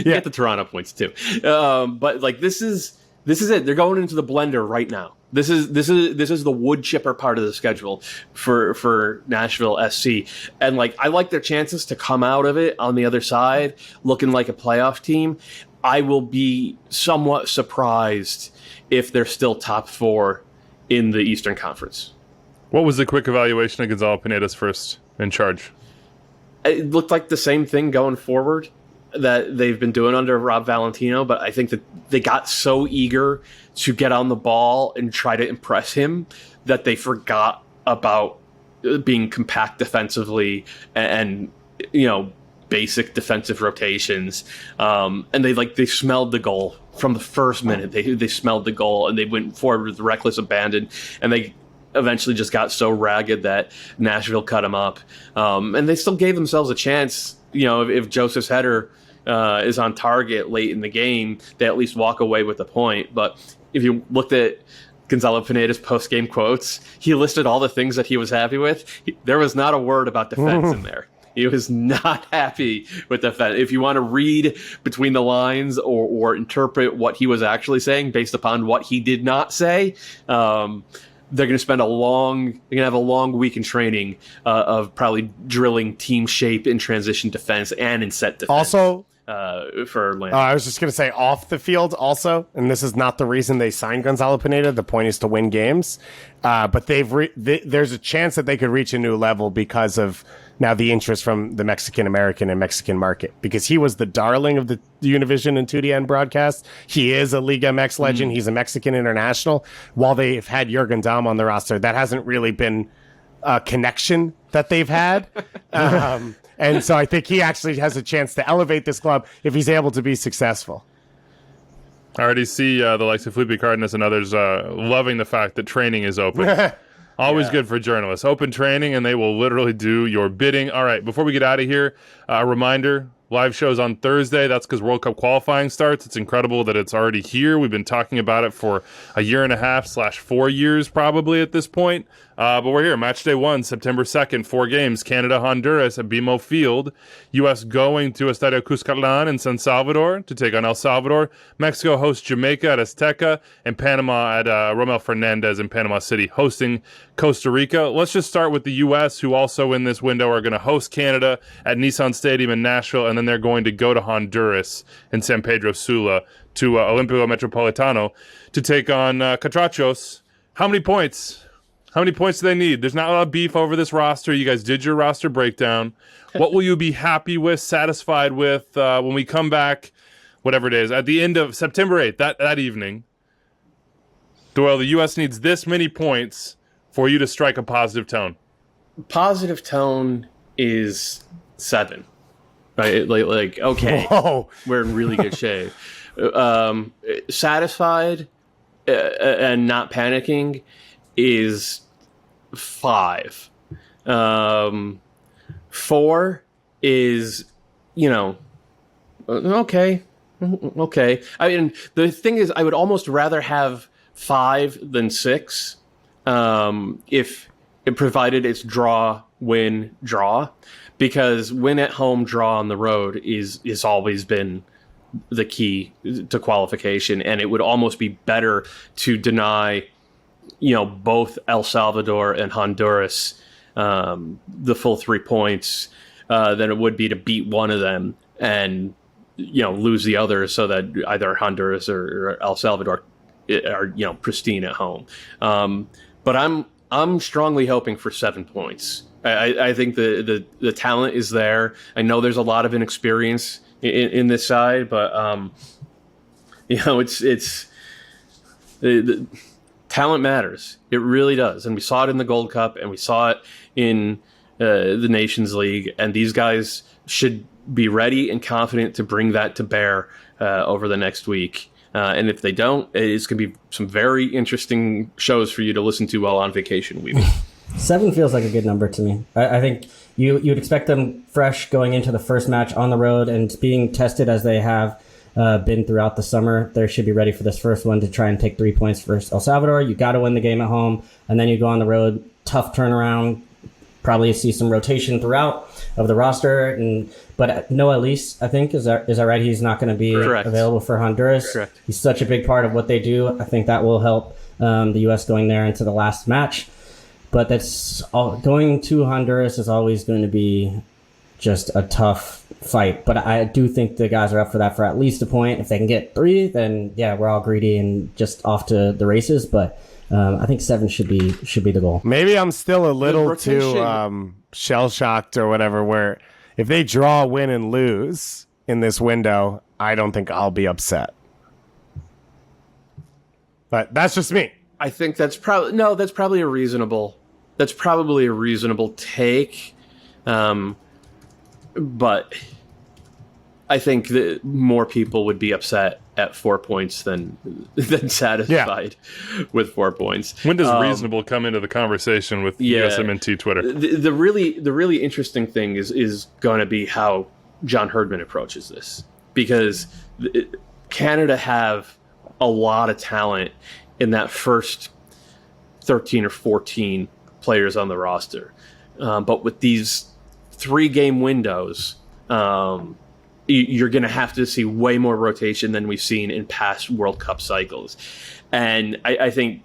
get the Toronto points too. But this is it. They're going into the blender right now. This is the wood chipper part of the schedule for Nashville SC, and I like their chances to come out of it on the other side looking like a playoff team. I will be somewhat surprised if they're still top four in the Eastern Conference. What was the quick evaluation of Gonzalo Pineda's first in charge? It looked like the same thing going forward that they've been doing under Rob Valentino, but I think that they got so eager to get on the ball and try to impress him that they forgot about being compact defensively and basic defensive rotations. And they smelled the goal from the first minute. They smelled the goal and they went forward with reckless abandon, and they eventually just got so ragged that Nashville cut them up. And they still gave themselves a chance. If Joseph's header is on target late in the game, they at least walk away with a point. But if you looked at Gonzalo Pineda's post-game quotes, he listed all the things that he was happy with. There was not a word about defense in there. He was not happy with defense. If you want to read between the lines or interpret what he was actually saying based upon what he did not say, they're going to have a long week in training of probably drilling team shape in transition defense and in set defense. Also, for Atlanta. I was just going to say off the field also, and this is not the reason they signed Gonzalo Pineda. The point is to win games. But there's a chance that they could reach a new level because of now the interest from the Mexican-American and Mexican market, because he was the darling of the Univision and 2DN broadcast. He is a Liga MX legend. He's a Mexican international. While they've had Jurgen Damm on the roster, that hasn't really been a connection that they've had. And so I think he actually has a chance to elevate this club if he's able to be successful. I already see the likes of Felipe Cardenas and others loving the fact that training is open. Always good for journalists. Open training, and they will literally do your bidding. All right, before we get out of here, a reminder, live shows on Thursday. That's because World Cup qualifying starts. It's incredible that it's already here. We've been talking about it for a year and a half / 4 years probably at this point. But we're here. Match day 1, September 2nd, 4 games. Canada, Honduras at BMO Field. U.S. going to Estadio Cuscatlan in San Salvador to take on El Salvador. Mexico hosts Jamaica at Azteca. And Panama at Romel Fernandez in Panama City hosting Costa Rica. Let's just start with the U.S., who also in this window are going to host Canada at Nissan Stadium in Nashville. And then they're going to go to Honduras in San Pedro Sula to Olímpico Metropolitano to take on Catrachos. How many points? How many points do they need? There's not a lot of beef over this roster. You guys did your roster breakdown. What will you be happy with, satisfied with when we come back, whatever it is, at the end of September 8th, that evening? Doyle, the U.S. needs this many points for you to strike a positive tone. Positive tone is 7. Right? Okay, Whoa. We're in really good shape. Satisfied and not panicking is 5. 4 is, okay. I mean, the thing is, I would almost rather have 5 than 6. If provided it's draw, win, draw, because win at home, draw on the road is always been the key to qualification, and it would almost be better to deny, both El Salvador and Honduras the full 3 points than it would be to beat one of them and lose the other, so that either Honduras or El Salvador are pristine at home. But I'm strongly hoping for 7 points. I think the talent is there. I know there's a lot of inexperience in this side, but it's the talent matters. It really does, and we saw it in the Gold Cup, and we saw it in the Nations League, and these guys should be ready and confident to bring that to bear over the next week. And if they don't, it's going to be some very interesting shows for you to listen to while on vacation, Weeby. 7 feels like a good number to me. I think you'd expect them fresh going into the first match on the road and being tested as they have been throughout the summer. They should be ready for this first one to try and take 3 points versus El Salvador. You got to win the game at home, and then you go on the road. Tough turnaround. Probably see some rotation throughout of the roster, but no Elise, I think, is that right? He's not going to be available for Honduras. Correct. He's such a big part of what they do. I think that will help the U.S. going there into the last match. But going to Honduras is always going to be just a tough fight. But I do think the guys are up for that for at least a point. If they can get 3, then yeah, we're all greedy and just off to the races. But I think 7 should be the goal. Maybe I'm still a little too shell-shocked or whatever, where if they draw, win, and lose in this window, I don't think I'll be upset. But that's just me. I think that's probably a reasonable take. But I think that more people would be upset at 4 points than satisfied with 4 points. When does reasonable come into the conversation with USMNT Twitter? The really interesting thing is going to be how John Herdman approaches this, because Canada have a lot of talent in that first 13 or 14 players on the roster. But with these 3-game windows, you're going to have to see way more rotation than we've seen in past World Cup cycles. And I think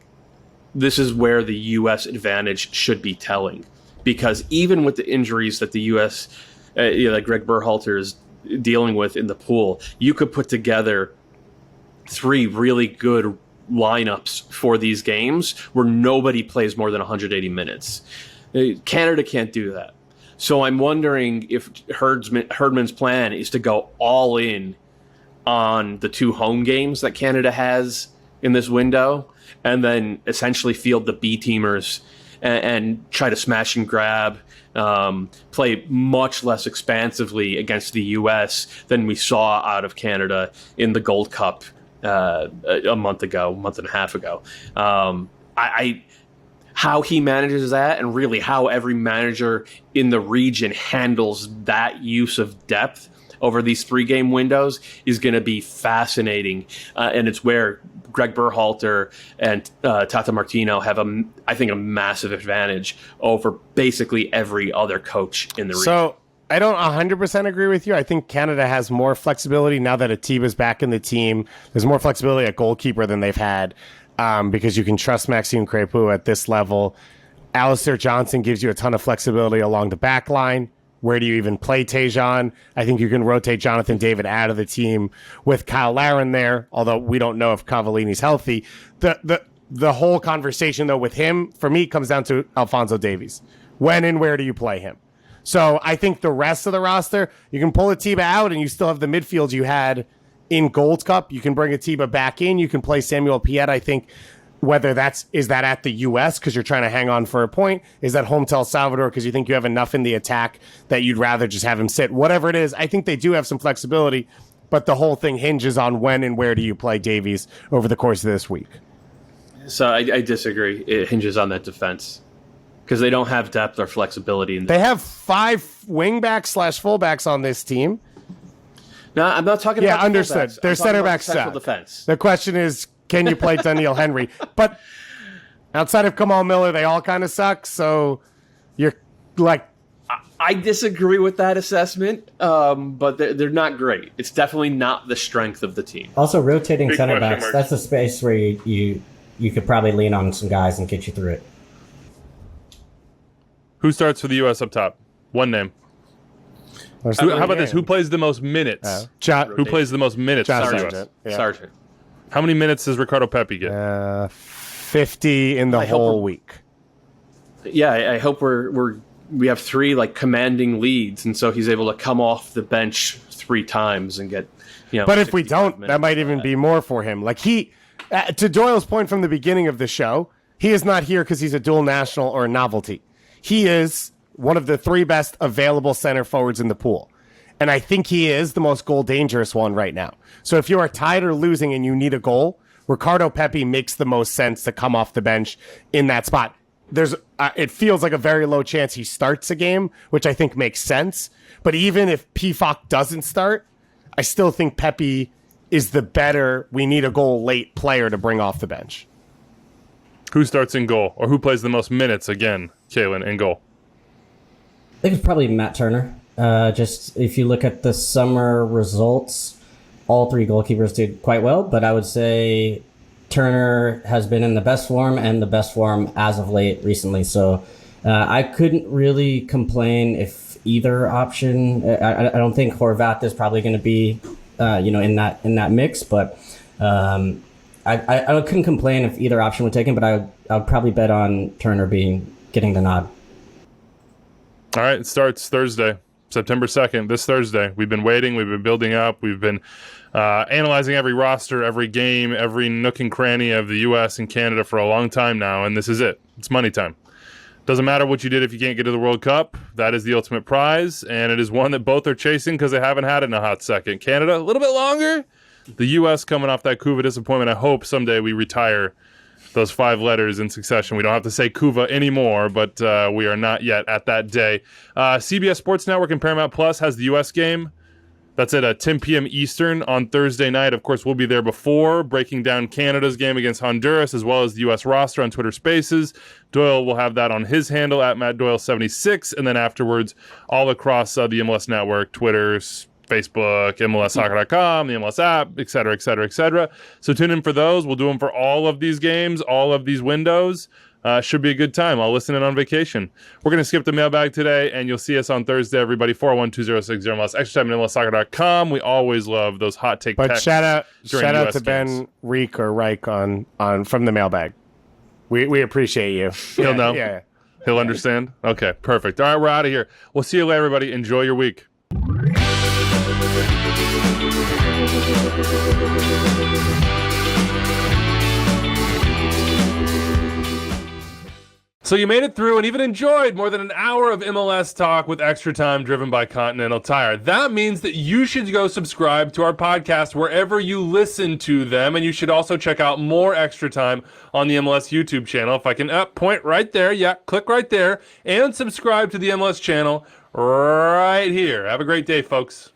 this is where the U.S. advantage should be telling, because even with the injuries that the U.S., like Greg Berhalter is dealing with in the pool, you could put together 3 really good lineups for these games where nobody plays more than 180 minutes. Canada can't do that. So I'm wondering if Herdman's plan is to go all in on the 2 home games that Canada has in this window, and then essentially field the B-teamers and try to smash and grab, play much less expansively against the U.S. than we saw out of Canada in the Gold Cup a month and a half ago. How he manages that, and really how every manager in the region handles that use of depth over these 3-game windows is going to be fascinating. And it's where Greg Berhalter and Tata Martino have, I think, a massive advantage over basically every other coach in the region. So I don't 100% agree with you. I think Canada has more flexibility now that Atiba's back in the team. There's more flexibility at goalkeeper than they've had. Because you can trust Maxime Crépeau at this level. Alistair Johnson gives you a ton of flexibility along the back line. Where do you even play Tejan? I think you can rotate Jonathan David out of the team with Kyle Larin there, although we don't know if Cavallini's healthy. The whole conversation, though, with him, for me, comes down to Alphonso Davies. When and where do you play him? So I think the rest of the roster, you can pull Atiba out and you still have the midfield you had in Gold Cup. You can bring Atiba back in. You can play Samuel Piet. I think whether is that at the U.S. because you're trying to hang on for a point? Is that home to El Salvador because you think you have enough in the attack that you'd rather just have him sit? Whatever it is, I think they do have some flexibility, but the whole thing hinges on when and where do you play Davies over the course of this week. So I disagree. It hinges on that defense because they don't have depth or flexibility. They have 5 wingbacks/fullbacks on this team. No, I'm not talking about understood. Fullbacks. Their center backs central suck. defense. The question is, can you play Daniel Henry? But Outside of Kamal Miller, they all kind of suck. So you're like, I disagree with that assessment, but they're not great. It's definitely not the strength of the team. Also, rotating Big center question backs, marks. that's a space where you could probably lean on some guys and get you through it. Who starts for the U.S. up top? One name. How about this? Who plays the most minutes? Who plays the most minutes for the U.S.? Sargent. Yeah. Sargent. How many minutes does Ricardo Pepi get? 50 in the I hope whole we're- week. Yeah, I hope we have 3 like commanding leads, and so he's able to come off the bench 3 times and get, But if we 65 don't, minutes that might even be more for him. Like to Doyle's point from the beginning of the show, he is not here because he's a dual national or a novelty. He is one of the 3 best available center forwards in the pool. And I think he is the most goal dangerous one right now. So if you are tied or losing and you need a goal, Ricardo Pepi makes the most sense to come off the bench in that spot. It feels like a very low chance he starts a game, which I think makes sense. But even if PFOC doesn't start, I still think Pepi is the better, we need a goal late player to bring off the bench. Who starts in goal? Or who plays the most minutes again, Kalen, in goal? I think it's probably Matt Turner. Just if you look at the summer results, all 3 goalkeepers did quite well, but I would say Turner has been in the best form and the best form as of late recently. So I couldn't really complain if either option. I don't think Horvath is probably going to be, in that mix, but I couldn't complain if either option was taken. But I would probably bet on Turner getting the nod. All right, it starts Thursday, September 2nd, this Thursday. We've been waiting. We've been building up. We've been analyzing every roster, every game, every nook and cranny of the U.S. and Canada for a long time now, and this is it. It's money time. Doesn't matter what you did if you can't get to the World Cup. That is the ultimate prize, and it is one that both are chasing because they haven't had it in a hot second. Canada, a little bit longer. The U.S. coming off that Cuba disappointment. I hope someday we retire those 5 letters in succession. We don't have to say Cuba anymore, but we are not yet at that day. CBS Sports Network and Paramount Plus has the U.S. game. That's at 10 p.m. Eastern on Thursday night. Of course, we'll be there before, breaking down Canada's game against Honduras, as well as the U.S. roster on Twitter Spaces. Doyle will have that on his handle, at MattDoyle76, and then afterwards, all across the MLS Network, Twitter, Facebook, MLSsoccer.com, the MLS app, et cetera, et cetera, et cetera. So tune in for those. We'll do them for all of these games, all of these windows. Should be a good time. I'll listen in on vacation. We're going to skip the mailbag today, and you'll see us on Thursday, everybody. 412-060 MLS. Extra time at MLSsoccer.com. We always love those hot take But texts shout out during US to games. Ben Reek or Reich on from the mailbag. We appreciate you. He'll know. Yeah. He'll understand? Okay, perfect. All right, we're out of here. We'll see you later, everybody. Enjoy your week. So you made it through and even enjoyed more than an hour of MLS talk with Extra Time driven by Continental Tire. That means that you should go subscribe to our podcast wherever you listen to them, and you should also check out more Extra Time on the MLS YouTube channel. If I can point right there, yeah, click right there, and subscribe to the MLS channel right here. Have a great day, folks.